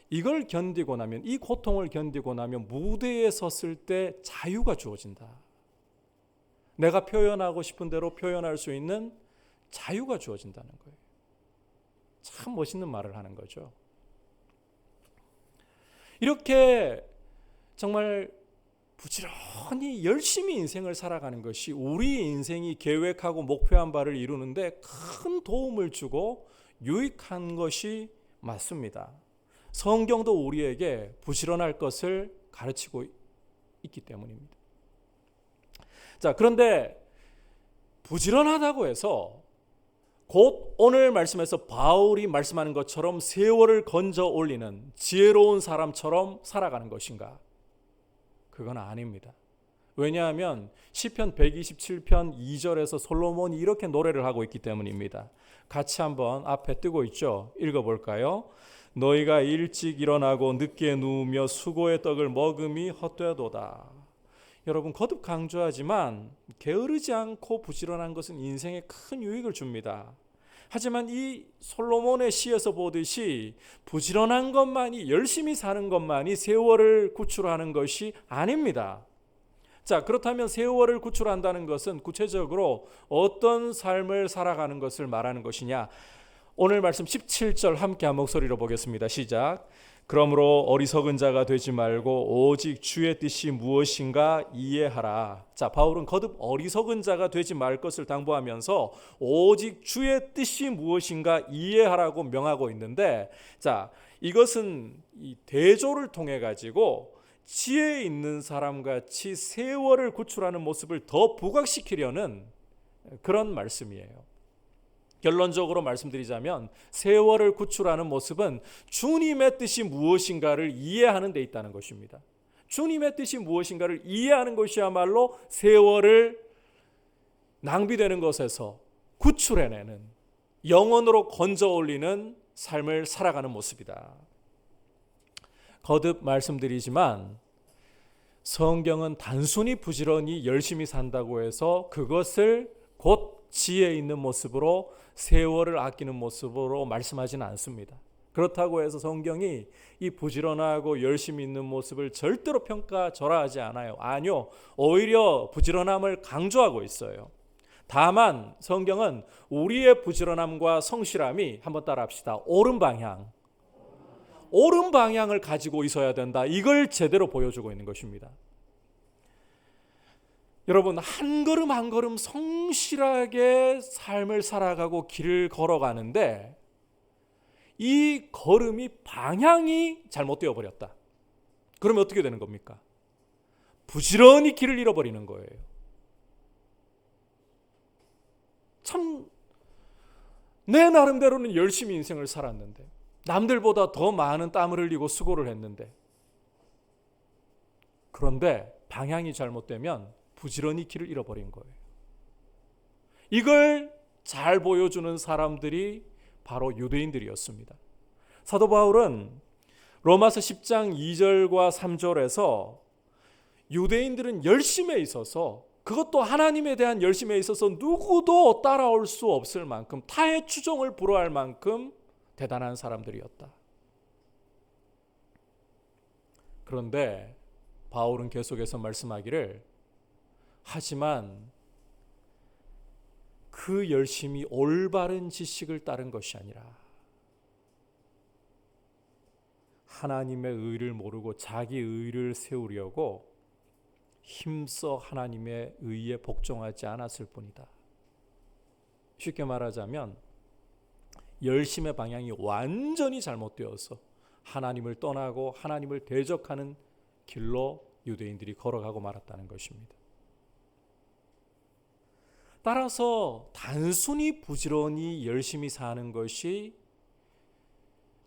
이걸 견디고 나면, 이 고통을 견디고 나면 무대에 섰을 때 자유가 주어진다. 내가 표현하고 싶은 대로 표현할 수 있는 자유가 주어진다는 거예요. 참 멋있는 말을 하는 거죠. 이렇게 정말 부지런히 열심히 인생을 살아가는 것이 우리 인생이 계획하고 목표한 바를 이루는데 큰 도움을 주고 유익한 것이 맞습니다. 성경도 우리에게 부지런할 것을 가르치고 있기 때문입니다. 자, 그런데 부지런하다고 해서 곧 오늘 말씀에서 바울이 말씀하는 것처럼 세월을 건져 올리는 지혜로운 사람처럼 살아가는 것인가? 그건 아닙니다. 왜냐하면 시편 127편 2절에서 솔로몬이 이렇게 노래를 하고 있기 때문입니다. 같이 한번 앞에 뜨고 있죠? 읽어볼까요? 너희가 일찍 일어나고 늦게 누우며 수고의 떡을 먹음이 헛되도다. 여러분, 거듭 강조하지만 게으르지 않고 부지런한 것은 인생에 큰 유익을 줍니다. 하지만 이 솔로몬의 시에서 보듯이 부지런한 것만이, 열심히 사는 것만이 세월을 구출하는 것이 아닙니다. 자, 그렇다면 세월을 구출한다는 것은 구체적으로 어떤 삶을 살아가는 것을 말하는 것이냐? 오늘 말씀 17절 함께 한 목소리로 보겠습니다. 시작. 그러므로 어리석은 자가 되지 말고 오직 주의 뜻이 무엇인가 이해하라. 자, 바울은 거듭 어리석은 자가 되지 말 것을 당부하면서 오직 주의 뜻이 무엇인가 이해하라고 명하고 있는데, 자, 이것은 이 대조를 통해 가지고 지혜 있는 사람같이 세월을 구출하는 모습을 더 부각시키려는 그런 말씀이에요. 결론적으로 말씀드리자면 세월을 구출하는 모습은 주님의 뜻이 무엇인가를 이해하는 데 있다는 것입니다. 주님의 뜻이 무엇인가를 이해하는 것이야말로 세월을 낭비되는 것에서 구출해내는, 영원으로 건져 올리는 삶을 살아가는 모습이다. 거듭 말씀드리지만 성경은 단순히 부지런히 열심히 산다고 해서 그것을 곧 지혜 있는 모습으로, 세월을 아끼는 모습으로 말씀하지는 않습니다. 그렇다고 해서 성경이 이 부지런하고 열심히 있는 모습을 절대로 평가절하하지 않아요. 아니요, 오히려 부지런함을 강조하고 있어요. 다만 성경은 우리의 부지런함과 성실함이, 한번 따라합시다, 옳은 방향을 가지고 있어야 된다, 이걸 제대로 보여주고 있는 것입니다. 여러분, 한 걸음 한 걸음 성실하게 삶을 살아가고 길을 걸어가는데 이 걸음이 방향이 잘못되어 버렸다. 그러면 어떻게 되는 겁니까? 부지런히 길을 잃어버리는 거예요. 참, 내 나름대로는 열심히 인생을 살았는데, 남들보다 더 많은 땀을 흘리고 수고를 했는데, 그런데 방향이 잘못되면 부지런히 길을 잃어버린 거예요. 이걸 잘 보여주는 사람들이 바로 유대인들이었습니다. 사도 바울은 로마서 10장 2절과 3절에서 유대인들은 열심에 있어서, 그것도 하나님에 대한 열심에 있어서 누구도 따라올 수 없을 만큼, 타의 추종을 불허할 만큼 대단한 사람들이었다. 그런데 바울은 계속해서 말씀하기를, 하지만 그 열심이 올바른 지식을 따른 것이 아니라 하나님의 의를 모르고 자기 의를 세우려고 힘써 하나님의 의에 복종하지 않았을 뿐이다. 쉽게 말하자면 열심의 방향이 완전히 잘못되어서 하나님을 떠나고 하나님을 대적하는 길로 유대인들이 걸어가고 말았다는 것입니다. 따라서 단순히 부지런히 열심히 사는 것이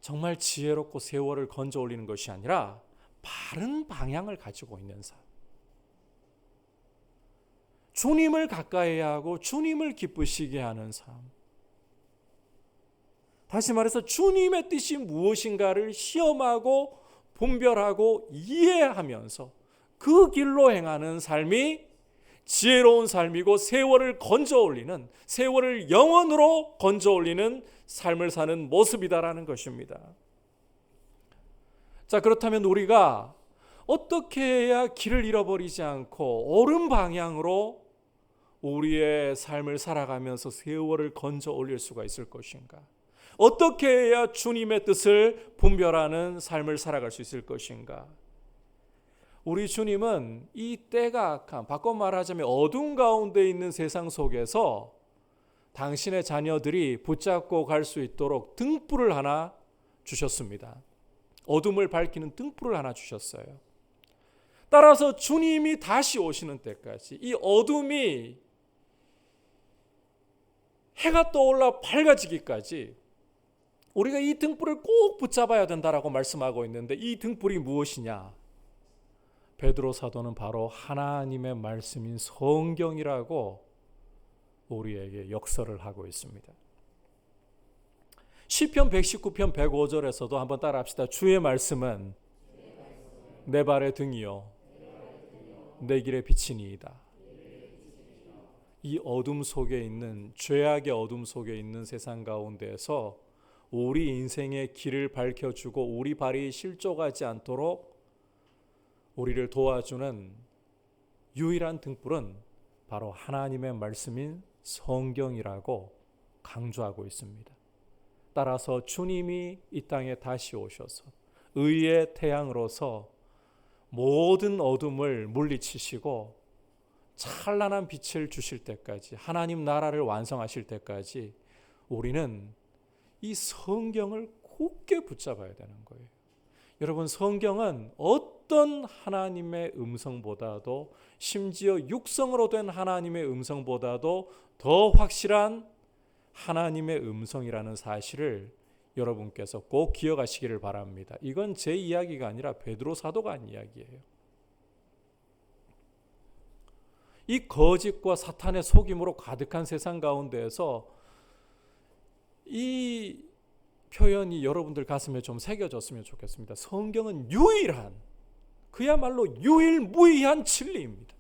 정말 지혜롭고 세월을 건져 올리는 것이 아니라 바른 방향을 가지고 있는 삶, 주님을 가까이 하고 주님을 기쁘시게 하는 삶, 다시 말해서 주님의 뜻이 무엇인가를 시험하고 분별하고 이해하면서 그 길로 행하는 삶이 지혜로운 삶이고, 세월을 건져 올리는, 세월을 영원으로 건져 올리는 삶을 사는 모습이다라는 것입니다. 자, 그렇다면 우리가 어떻게 해야 길을 잃어버리지 않고 옳은 방향으로 우리의 삶을 살아가면서 세월을 건져 올릴 수가 있을 것인가? 어떻게 해야 주님의 뜻을 분별하는 삶을 살아갈 수 있을 것인가? 우리 주님은 이 때가 악한, 바꿔 말하자면 어둠 가운데 있는 세상 속에서 당신의 자녀들이 붙잡고 갈 수 있도록 등불을 하나 주셨습니다. 어둠을 밝히는 등불을 하나 주셨어요. 따라서 주님이 다시 오시는 때까지 이 어둠이 해가 떠올라 밝아지기까지 우리가 이 등불을 꼭 붙잡아야 된다라고 말씀하고 있는데, 이 등불이 무엇이냐? 베드로 사도는 바로 하나님의 말씀인 성경이라고 우리에게 역설을 하고 있습니다. 시편 119편 105절에서도 한번 따라합시다. 주의 말씀은 내 발의 등이요 내 길의 빛이니이다. 이 어둠 속에 있는, 죄악의 어둠 속에 있는 세상 가운데에서 우리 인생의 길을 밝혀주고 우리 발이 실족하지 않도록 우리를 도와주는 유일한 등불은 바로 하나님의 말씀인 성경이라고 강조하고 있습니다. 따라서 주님이 이 땅에 다시 오셔서 의의 태양으로서 모든 어둠을 물리치시고 찬란한 빛을 주실 때까지, 하나님 나라를 완성하실 때까지 우리는 이 성경을 굳게 붙잡아야 되는 거예요. 여러분, 성경은 어떤 하나님의 음성보다도, 심지어 육성으로 된 하나님의 음성보다도 더 확실한 하나님의 음성이라는 사실을 여러분께서 꼭 기억하시기를 바랍니다. 이건 제 이야기가 아니라 베드로 사도가 한 이야기예요. 이 거짓과 사탄의 속임으로 가득한 세상 가운데에서 이 표현이 여러분들 가슴에 좀 새겨졌으면 좋겠습니다. 성경은 유일한, 그야말로 유일무이한 진리입니다.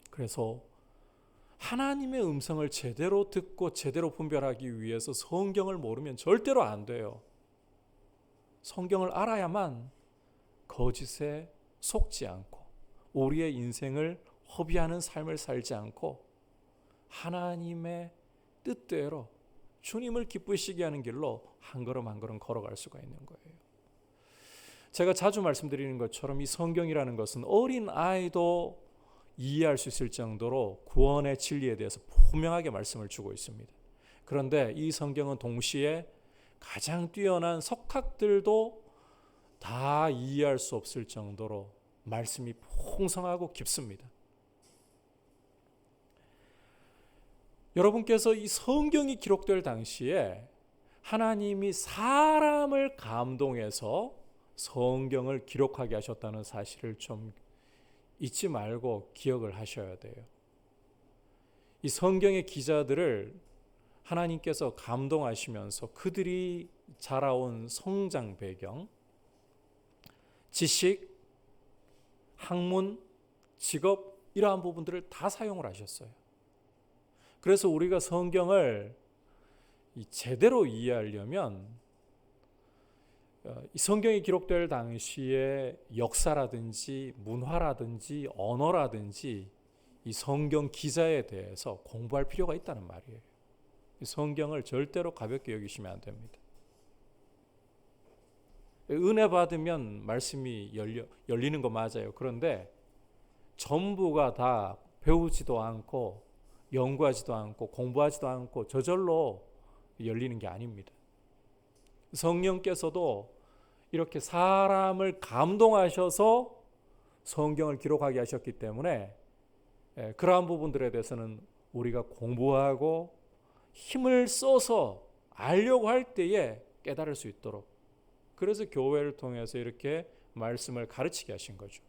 그래서 하나님의 음성을 제대로 듣고 제대로 분별하기 위해서 성경을 모르면 절대로 안 돼요. 성경을 알아야만 거짓에 속지 않고 우리의 인생을 허비하는 삶을 살지 않고 하나님의 뜻대로 주님을 기쁘시게 하는 길로 한 걸음 한 걸음 걸어갈 수가 있는 거예요. 제가 자주 말씀드리는 것처럼 이 성경이라는 것은 어린 아이도 이해할 수 있을 정도로 구원의 진리에 대해서 분명하게 말씀을 주고 있습니다. 그런데 이 성경은 동시에 가장 뛰어난 석학들도 다 이해할 수 없을 정도로 말씀이 풍성하고 깊습니다. 여러분께서 이 성경이 기록될 당시에 하나님이 사람을 감동해서 성경을 기록하게 하셨다는 사실을 좀 잊지 말고 기억을 하셔야 돼요. 이 성경의 기자들을 하나님께서 감동하시면서 그들이 자라온 성장 배경, 지식, 학문, 직업, 이러한 부분들을 다 사용을 하셨어요. 그래서 우리가 성경을 제대로 이해하려면 이 성경이 기록될 당시의 역사라든지 문화라든지 언어라든지 이 성경 기자에 대해서 공부할 필요가 있다는 말이에요. 이 성경을 절대로 가볍게 여기시면 안 됩니다. 은혜 받으면 말씀이 열리는 거 맞아요. 그런데 전부가 다 배우지도 않고 연구하지도 않고 공부하지도 않고 저절로 열리는 게 아닙니다. 성령께서도 이렇게 사람을 감동하셔서 성경을 기록하게 하셨기 때문에 그러한 부분들에 대해서는 우리가 공부하고 힘을 써서 알려고 할 때에 깨달을 수 있도록, 그래서 교회를 통해서 이렇게 말씀을 가르치게 하신 거죠.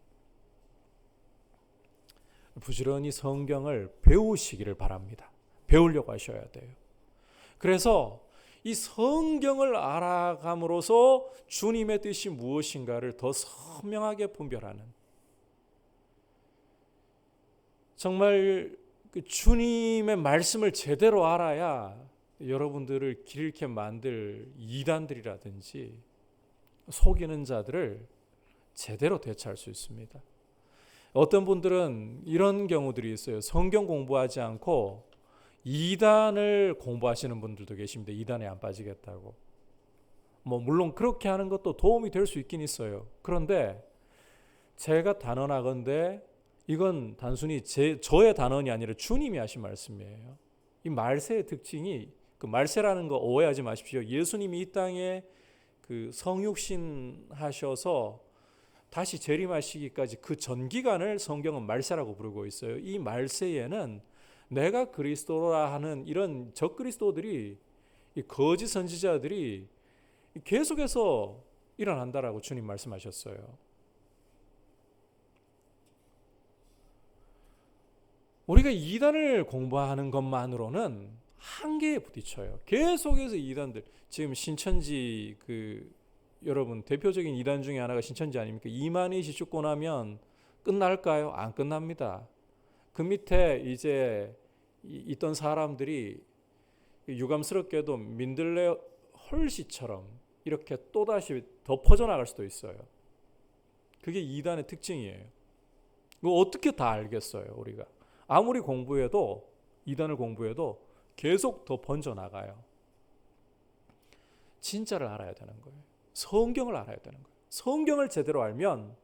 부지런히 성경을 배우시기를 바랍니다. 배우려고 하셔야 돼요. 그래서 이 성경을 알아감으로써 주님의 뜻이 무엇인가를 더 선명하게 분별하는, 정말 그 주님의 말씀을 제대로 알아야 여러분들을 길 잃게 만들 이단들이라든지 속이는 자들을 제대로 대처할 수 있습니다. 어떤 분들은 이런 경우들이 있어요. 성경 공부하지 않고 이단을 공부하시는 분들도 계십니다. 이단에 안 빠지겠다고. 물론 그렇게 하는 것도 도움이 될 수 있긴 있어요. 그런데 제가 단언하건대 이건 단순히 저의 단언이 아니라 주님이 하신 말씀이에요. 이 말세의 특징이, 그 말세라는 거 오해하지 마십시오. 예수님이 이 땅에 그 성육신 하셔서 다시 재림하시기까지 그 전 기간을 성경은 말세라고 부르고 있어요. 이 말세에는 내가 그리스도라 하는 이런 적그리스도들이, 이 거짓 선지자들이 계속해서 일어난다라고 주님 말씀하셨어요. 우리가 이단을 공부하는 것만으로는 한계에 부딪혀요. 계속해서 이단들, 지금 신천지 여러분 대표적인 이단 중에 하나가 신천지 아닙니까? 2만이시 죽고 나면 끝날까요? 안 끝납니다. 그 밑에 이제 있던 사람들이 유감스럽게도 민들레 헐시처럼 이렇게 또다시 더 퍼져나갈 수도 있어요. 그게 이단의 특징이에요. 이거 어떻게 다 알겠어요, 우리가? 아무리 공부해도, 이단을 공부해도 계속 더 번져나가요. 진짜를 알아야 되는 거예요. 성경을 알아야 되는 거예요. 성경을 제대로 알면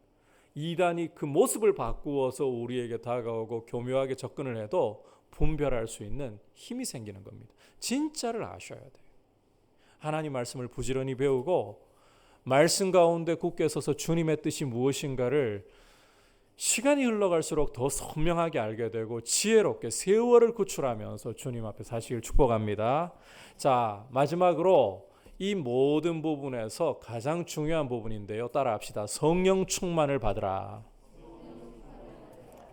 이단이 그 모습을 바꾸어서 우리에게 다가오고 교묘하게 접근을 해도 분별할 수 있는 힘이 생기는 겁니다. 진짜를 아셔야 돼요. 하나님 말씀을 부지런히 배우고 말씀 가운데 굳게 서서 주님의 뜻이 무엇인가를 시간이 흘러갈수록 더 선명하게 알게 되고 지혜롭게 세월을 구출하면서 주님 앞에 사시길 축복합니다. 자, 마지막으로 이 모든 부분에서 가장 중요한 부분인데요. 따라합시다. 성령 충만을 받으라.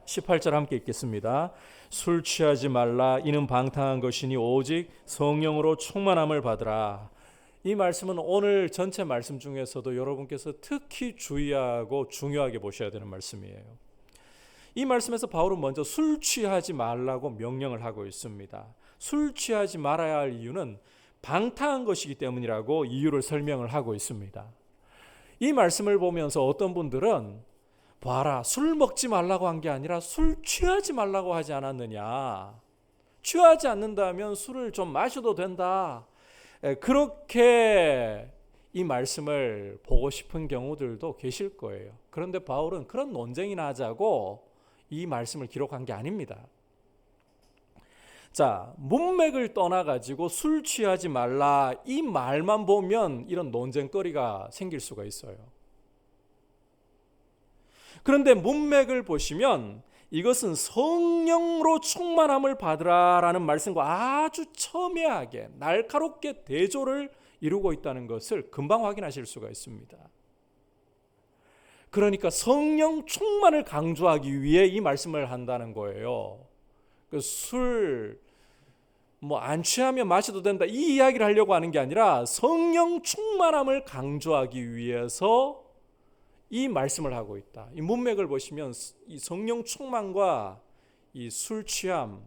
18절 함께 읽겠습니다. 술 취하지 말라. 이는 방탕한 것이니 오직 성령으로 충만함을 받으라. 이 말씀은 오늘 전체 말씀 중에서도 여러분께서 특히 주의하고 중요하게 보셔야 되는 말씀이에요. 이 말씀에서 바울은 먼저 술 취하지 말라고 명령을 하고 있습니다. 술 취하지 말아야 할 이유는 방탕한 것이기 때문이라고 이유를 설명을 하고 있습니다. 이 말씀을 보면서 어떤 분들은 봐라, 술 먹지 말라고 한 게 아니라 술 취하지 말라고 하지 않았느냐, 취하지 않는다면 술을 좀 마셔도 된다, 그렇게 이 말씀을 보고 싶은 경우들도 계실 거예요. 그런데 바울은 그런 논쟁이나 하자고 이 말씀을 기록한 게 아닙니다. 자, 문맥을 떠나가지고 술 취하지 말라 이 말만 보면 이런 논쟁거리가 생길 수가 있어요. 그런데 문맥을 보시면 이것은 성령으로 충만함을 받으라라는 말씀과 아주 첨예하게 날카롭게 대조를 이루고 있다는 것을 금방 확인하실 수가 있습니다. 그러니까 성령 충만을 강조하기 위해 이 말씀을 한다는 거예요. 술 안 취하면 마셔도 된다 이 이야기를 하려고 하는 게 아니라 성령 충만함을 강조하기 위해서 이 말씀을 하고 있다. 이 문맥을 보시면 이 성령 충만과 이 술 취함,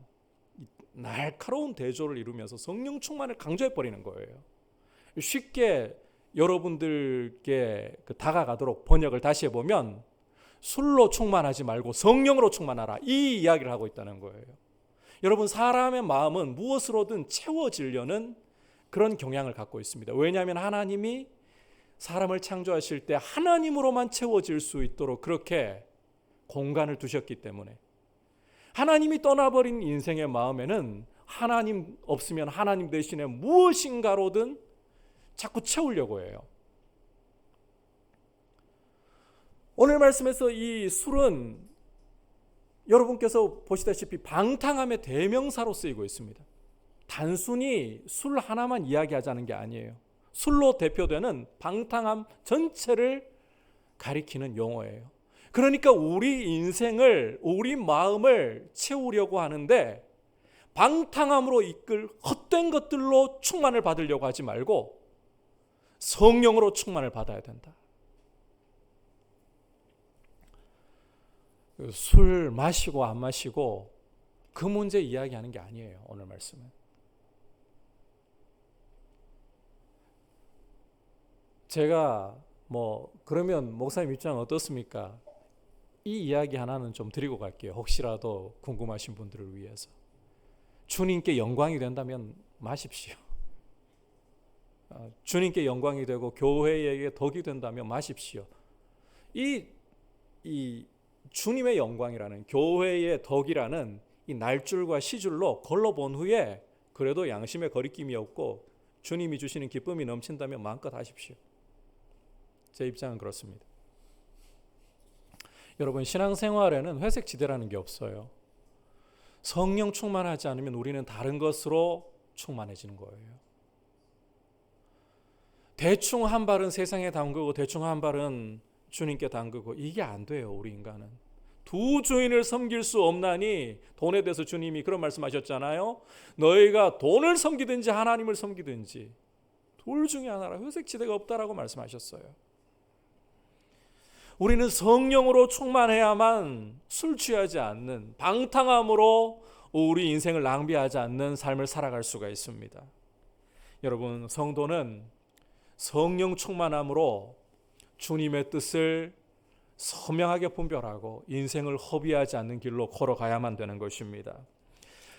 날카로운 대조를 이루면서 성령 충만을 강조해 버리는 거예요. 쉽게 여러분들께 다가가도록 번역을 다시 해보면 술로 충만하지 말고 성령으로 충만하라 이 이야기를 하고 있다는 거예요. 여러분, 사람의 마음은 무엇으로든 채워지려는 그런 경향을 갖고 있습니다. 왜냐하면 하나님이 사람을 창조하실 때 하나님으로만 채워질 수 있도록 그렇게 공간을 두셨기 때문에 하나님이 떠나버린 인생의 마음에는 하나님 없으면 하나님 대신에 무엇인가로든 자꾸 채우려고 해요. 오늘 말씀에서 이 술은 여러분께서 보시다시피 방탕함의 대명사로 쓰이고 있습니다. 단순히 술 하나만 이야기하자는 게 아니에요. 술로 대표되는 방탕함 전체를 가리키는 용어예요. 그러니까 우리 인생을, 우리 마음을 채우려고 하는데 방탕함으로 이끌 헛된 것들로 충만을 받으려고 하지 말고 성령으로 충만을 받아야 된다. 술 마시고 안 마시고 그 문제 이야기하는 게 아니에요. 오늘 말씀은. 제가 그러면 목사님 입장은 어떻습니까? 이 이야기 하나는 좀 드리고 갈게요. 혹시라도 궁금하신 분들을 위해서. 주님께 영광이 된다면 마십시오. 주님께 영광이 되고 교회에게 덕이 된다면 마십시오. 이 주님의 영광이라는, 교회의 덕이라는 이 날줄과 시줄로 걸러본 후에 그래도 양심의 거리낌이 없고 주님이 주시는 기쁨이 넘친다면 마음껏 하십시오. 제 입장은 그렇습니다. 여러분, 신앙생활에는 회색 지대라는 게 없어요. 성령 충만하지 않으면 우리는 다른 것으로 충만해지는 거예요. 대충 한 발은 세상에 담그고 대충 한 발은 주님께 담그고, 이게 안 돼요. 우리 인간은 두 주인을 섬길 수 없나니, 돈에 대해서 주님이 그런 말씀하셨잖아요. 너희가 돈을 섬기든지 하나님을 섬기든지 둘 중에 하나라, 회색지대가 없다라고 말씀하셨어요. 우리는 성령으로 충만해야만 술 취하지 않는, 방탕함으로 우리 인생을 낭비하지 않는 삶을 살아갈 수가 있습니다. 여러분, 성도는 성령 충만함으로 주님의 뜻을 선명하게 분별하고 인생을 허비하지 않는 길로 걸어가야만 되는 것입니다.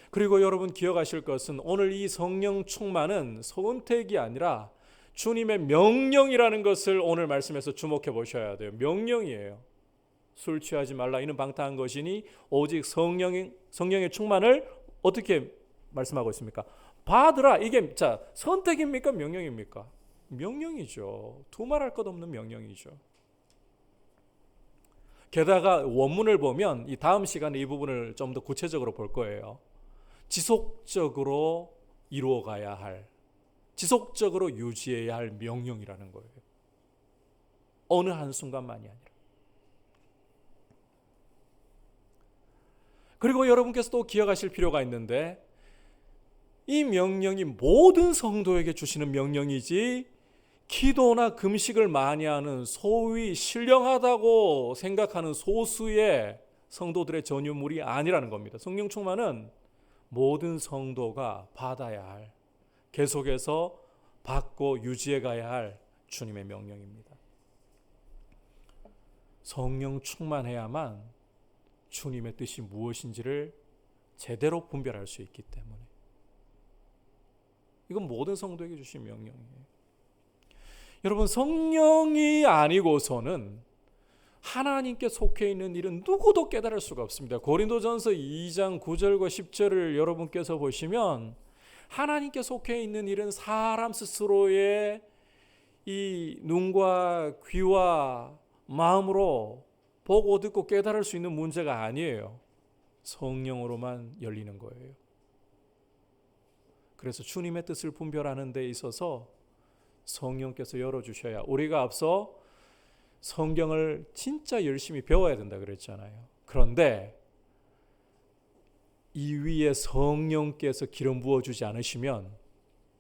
그리고 여러분, 기억하실 것은 오늘 이 성령 충만은 선택이 아니라 주님의 명령이라는 것을 오늘 말씀에서 주목해 보셔야 돼요. 명령이에요. 술 취하지 말라, 이는 방탕한 것이니 오직 성령의 충만을 어떻게 말씀하고 있습니까? 받으라. 이게 선택입니까? 명령입니까? 명령이죠. 두말할 것 없는 명령이죠. 게다가 원문을 보면 이 다음 시간에 이 부분을 좀 더 구체적으로 볼 거예요. 지속적으로 이루어가야 할, 지속적으로 유지해야 할 명령이라는 거예요. 어느 한순간만이 아니라. 그리고 여러분께서 또 기억하실 필요가 있는데, 이 명령이 모든 성도에게 주시는 명령이지 기도나 금식을 많이 하는 소위 신령하다고 생각하는 소수의 성도들의 전유물이 아니라는 겁니다. 성령 충만은 모든 성도가 받아야 할, 계속해서 받고 유지해 가야 할 주님의 명령입니다. 성령 충만해야만 주님의 뜻이 무엇인지를 제대로 분별할 수 있기 때문에, 이건 모든 성도에게 주신 명령이에요. 여러분, 성령이 아니고서는 하나님께 속해 있는 일은 누구도 깨달을 수가 없습니다. 고린도전서 2장 9절과 10절을 여러분께서 보시면, 하나님께 속해 있는 일은 사람 스스로의 이 눈과 귀와 마음으로 보고 듣고 깨달을 수 있는 문제가 아니에요. 성령으로만 열리는 거예요. 그래서 주님의 뜻을 분별하는 데 있어서 성령께서 열어주셔야, 우리가 앞서 성경을 진짜 열심히 배워야 된다 그랬잖아요. 그런데 이 위에 성령께서 기름 부어주지 않으시면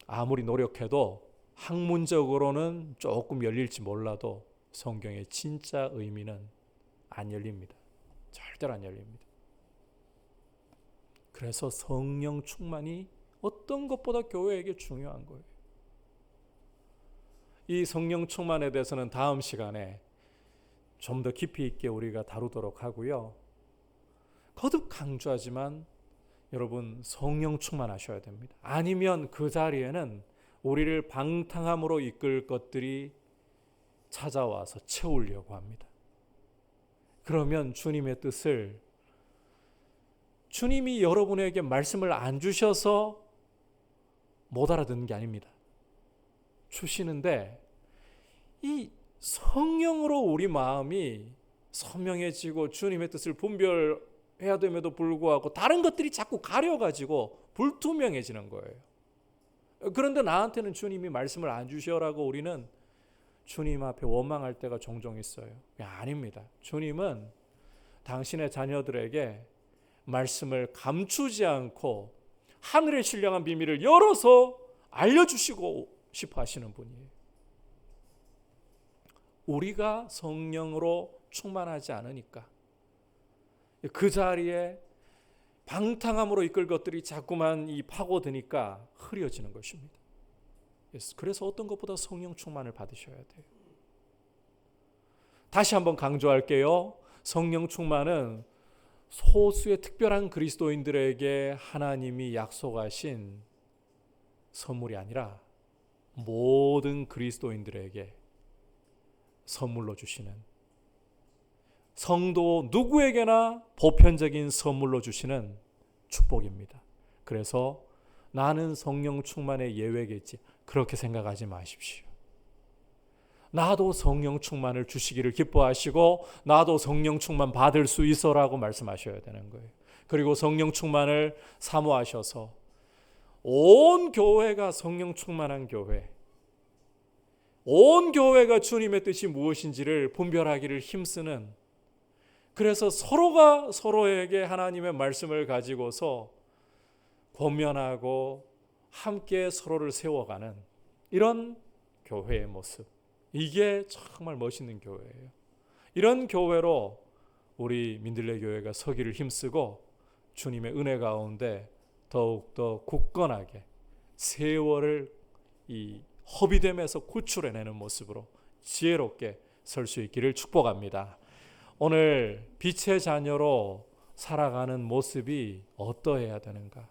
아무리 노력해도 학문적으로는 조금 열릴지 몰라도 성경의 진짜 의미는 안 열립니다. 절대로 안 열립니다. 그래서 성령 충만이 어떤 것보다 교회에게 중요한 거예요. 이 성령 충만에 대해서는 다음 시간에 좀 더 깊이 있게 우리가 다루도록 하고요. 거듭 강조하지만 여러분, 성령 충만하셔야 됩니다. 아니면 그 자리에는 우리를 방탕함으로 이끌 것들이 찾아와서 채우려고 합니다. 그러면 주님의 뜻을, 주님이 여러분에게 말씀을 안 주셔서 못 알아듣는 게 아닙니다. 주시는데 이 성령으로 우리 마음이 선명해지고 주님의 뜻을 분별해야 됨에도 불구하고 다른 것들이 자꾸 가려가지고 불투명해지는 거예요. 그런데 나한테는 주님이 말씀을 안 주셔라고 우리는 주님 앞에 원망할 때가 종종 있어요. 아닙니다. 주님은 당신의 자녀들에게 말씀을 감추지 않고 하늘의 신령한 비밀을 열어서 알려주시고 싶어 하시는 분이에요. 우리가 성령으로 충만하지 않으니까 그 자리에 방탕함으로 이끌 것들이 자꾸만 파고드니까 흐려지는 것입니다. 그래서 어떤 것보다 성령 충만을 받으셔야 돼요. 다시 한번 강조할게요. 성령 충만은 소수의 특별한 그리스도인들에게 하나님이 약속하신 선물이 아니라 모든 그리스도인들에게 선물로 주시는, 성도 누구에게나 보편적인 선물로 주시는 축복입니다. 그래서 나는 성령 충만의 예외겠지, 그렇게 생각하지 마십시오. 나도 성령 충만을 주시기를 기뻐하시고 나도 성령 충만 받을 수 있어라고 말씀하셔야 되는 거예요. 그리고 성령 충만을 사모하셔서 온 교회가 성령 충만한 교회, 온 교회가 주님의 뜻이 무엇인지를 분별하기를 힘쓰는, 그래서 서로가 서로에게 하나님의 말씀을 가지고서 권면하고 함께 서로를 세워가는 이런 교회의 모습, 이게 정말 멋있는 교회예요. 이런 교회로 우리 민들레 교회가 서기를 힘쓰고 주님의 은혜 가운데 더욱더 굳건하게 세월을 이 허비됨에서 구출해내는 모습으로 지혜롭게 설 수 있기를 축복합니다. 오늘 빛의 자녀로 살아가는 모습이 어떠해야 되는가?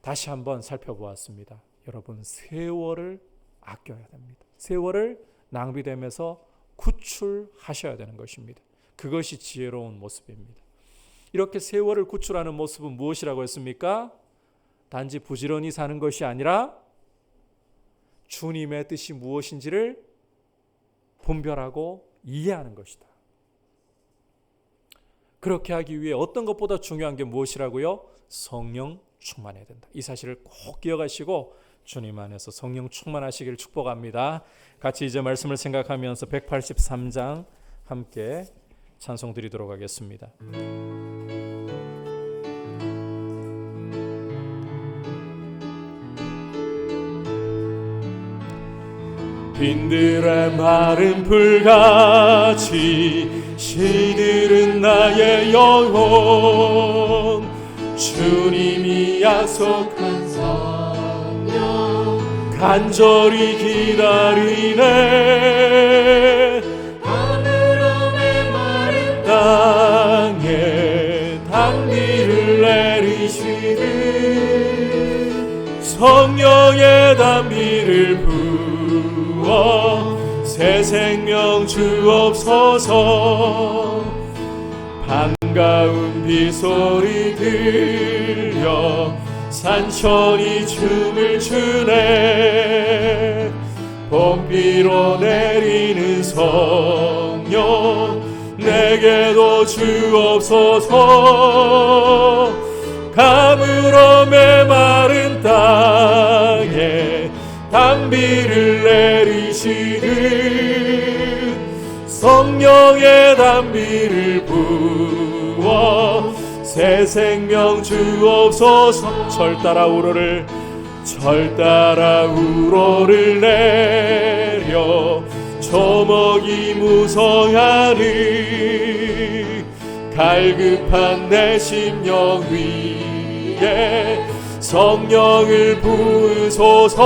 다시 한번 살펴보았습니다. 여러분, 세월을 아껴야 됩니다. 세월을 낭비됨에서 구출하셔야 되는 것입니다. 그것이 지혜로운 모습입니다. 이렇게 세월을 구출하는 모습은 무엇이라고 했습니까? 단지 부지런히 사는 것이 아니라 주님의 뜻이 무엇인지를 분별하고 이해하는 것이다. 그렇게 하기 위해 어떤 것보다 중요한 게 무엇이라고요? 성령 충만해야 된다. 이 사실을 꼭 기억하시고 주님 안에서 성령 충만하시기를 축복합니다. 같이 이제 말씀을 생각하면서 183장 함께 찬송 드리도록 하겠습니다. 빈들의 마른 풀같이 시들은 나의 영혼, 주님이 약속한 성령 간절히 기다리네. 하늘로 메마른 땅에 단비를 내리시듯 성령의 단비를 새 생명 주옵소서. 반가운 비소리 들려 산천이 춤을 추네. 봄비로 내리는 성령 내게도 주옵소서. 가물어 메마른 땅에 단비를 내리시듯 성령의 단비를 부어 새 생명 주옵소서. 철 따라 우러를 내려 조목이 무성하니 갈급한 내 심령 위에 성령을 부으소서.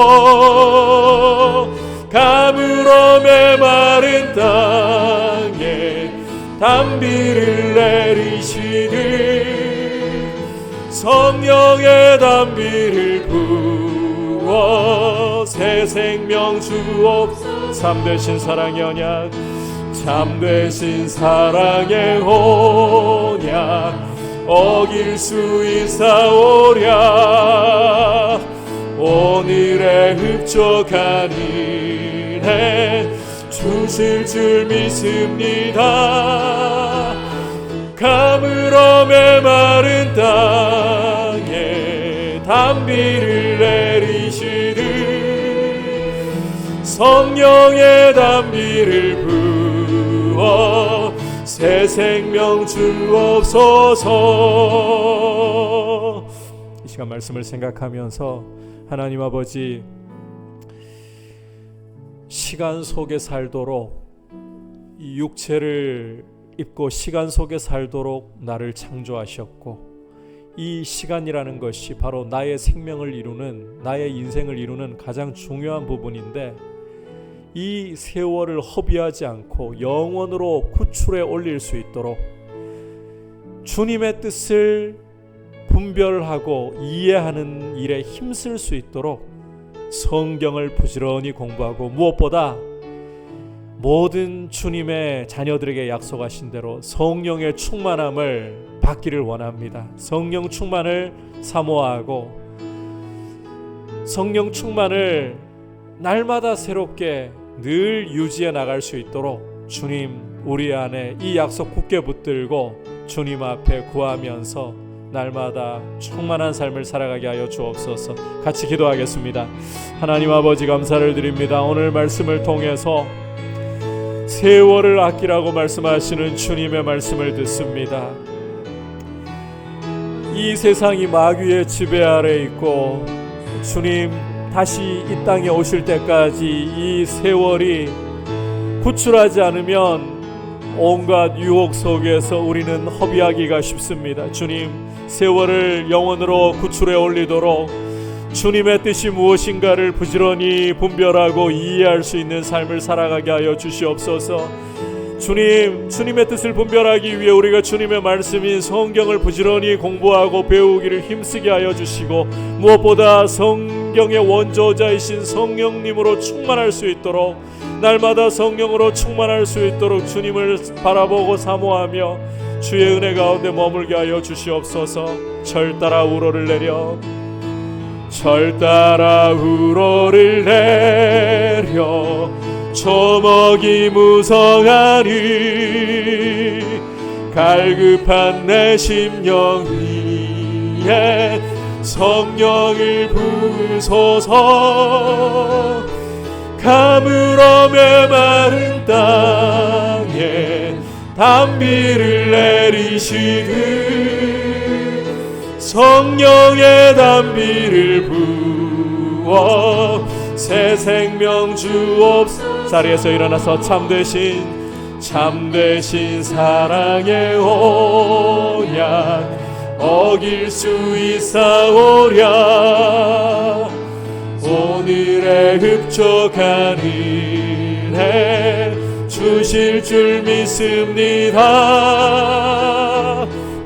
가물어 메마른 땅에 단비를 내리시듯 성령의 단비를 부어 새 생명 주옵소서. 참되신 사랑의 언약, 참되신 사랑의 언약 어길 수 있사오랴. 오늘의 흡족한 은혜 주실 줄 믿습니다. 가물어 메마른 땅에 단비를 내리시듯 성령의 단비를 부어 새 생명 주옵소서. 이 시간 말씀을 생각하면서 하나님 아버지, 시간 속에 살도록 이 육체를 입고 시간 속에 살도록 나를 창조하셨고, 이 시간이라는 것이 바로 나의 생명을 이루는, 나의 인생을 이루는 가장 중요한 부분인데, 이 세월을 허비하지 않고 영원으로 구출해 올릴 수 있도록 주님의 뜻을 분별하고 이해하는 일에 힘쓸 수 있도록 성경을 부지런히 공부하고, 무엇보다 모든 주님의 자녀들에게 약속하신 대로 성령의 충만함을 받기를 원합니다. 성령 충만을 사모하고 성령 충만을 날마다 새롭게 늘 유지해 나갈 수 있도록 주님 우리 안에 이 약속 굳게 붙들고 주님 앞에 구하면서 날마다 충만한 삶을 살아가게 하여 주옵소서. 같이 기도하겠습니다. 하나님 아버지 감사를 드립니다. 오늘 말씀을 통해서 세월을 아끼라고 말씀하시는 주님의 말씀을 듣습니다. 이 세상이 마귀의 지배 아래 있고 주님 다시 이 땅에 오실 때까지 이 세월이 구출하지 않으면 온갖 유혹 속에서 우리는 허비하기가 쉽습니다. 주님, 세월을 영원으로 구출해 올리도록 주님의 뜻이 무엇인가를 부지런히 분별하고 이해할 수 있는 삶을 살아가게 하여 주시옵소서. 주님, 주님의 뜻을 분별하기 위해 우리가 주님의 말씀인 성경을 부지런히 공부하고 배우기를 힘쓰게 하여 주시고, 무엇보다 성경의 원조자이신 성령님으로 충만할 수 있도록, 날마다 성령으로 충만할 수 있도록 주님을 바라보고 사모하며 주의 은혜 가운데 머물게 하여 주시옵소서. 절 따라 우러를 내려, 절 따라 우러를 내려 초목이 무성하니 갈급한 내 심령 위에 성령을 부으소서. 가물어 메마른 땅에 단비를 내리시듯 성령의 단비를 부어 새 생명 주옵소서. 자리에서 일어나서 참되신 사랑의 언약 어길 수 있사오랴. 오늘의 흡족한 은혜 주실 줄 믿습니다.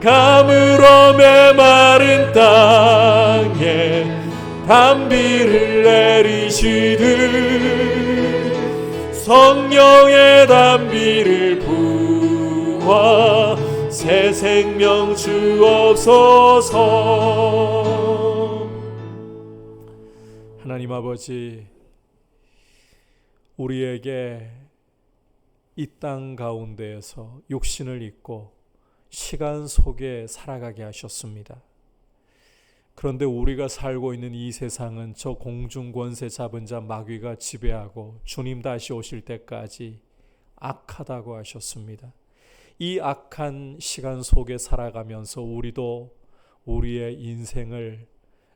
가물어 메마른 땅에 단비를 내리시듯 성령의 단비를 부어 새 생명 주옵소서. 하나님 아버지, 우리에게 이 땅 가운데에서 육신을 입고 시간 속에 살아가게 하셨습니다. 그런데 우리가 살고 있는 이 세상은 저 공중 권세 잡은 자 마귀가 지배하고 주님 다시 오실 때까지 악하다고 하셨습니다. 이 악한 시간 속에 살아가면서 우리도 우리의 인생을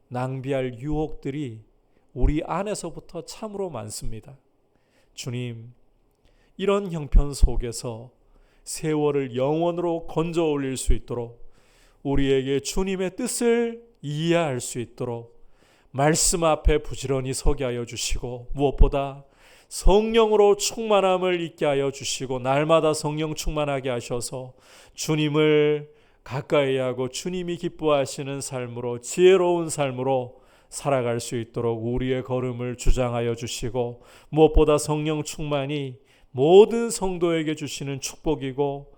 낭비할 유혹들이 우리 안에서부터 참으로 많습니다. 주님, 이런 형편 속에서 세월을 영원으로 건져 올릴 수 있도록 우리에게 주님의 뜻을 이해할 수 있도록 말씀 앞에 부지런히 서게 하여 주시고, 무엇보다 성령으로 충만함을 있게 하여 주시고, 날마다 성령 충만하게 하셔서 주님을 가까이 하고 주님이 기뻐하시는 삶으로, 지혜로운 삶으로 살아갈 수 있도록 우리의 걸음을 주장하여 주시고, 무엇보다 성령 충만이 모든 성도에게 주시는 축복이고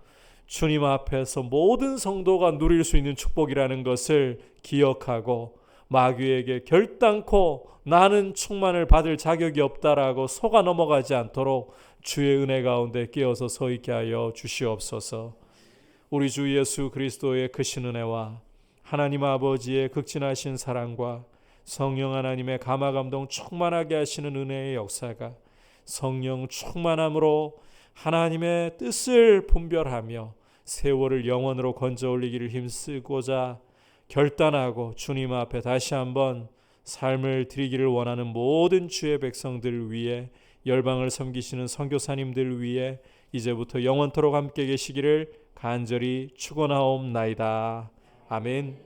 주님 앞에서 모든 성도가 누릴 수 있는 축복이라는 것을 기억하고, 마귀에게 결단코 나는 충만을 받을 자격이 없다라고 속아 넘어가지 않도록 주의 은혜 가운데 끼어서 서 있게 하여 주시옵소서. 우리 주 예수 그리스도의 크신 은혜와 하나님 아버지의 극진하신 사랑과 성령 하나님의 감화감동 충만하게 하시는 은혜의 역사가 성령 충만함으로 하나님의 뜻을 분별하며 세월을 영원으로 건져 올리기를 힘쓰고자 결단하고 주님 앞에 다시 한번 삶을 드리기를 원하는 모든 주의 백성들 위해, 열방을 섬기시는 선교사님들 위해 이제부터 영원토록 함께 계시기를 간절히 축원하옵나이다. 아멘.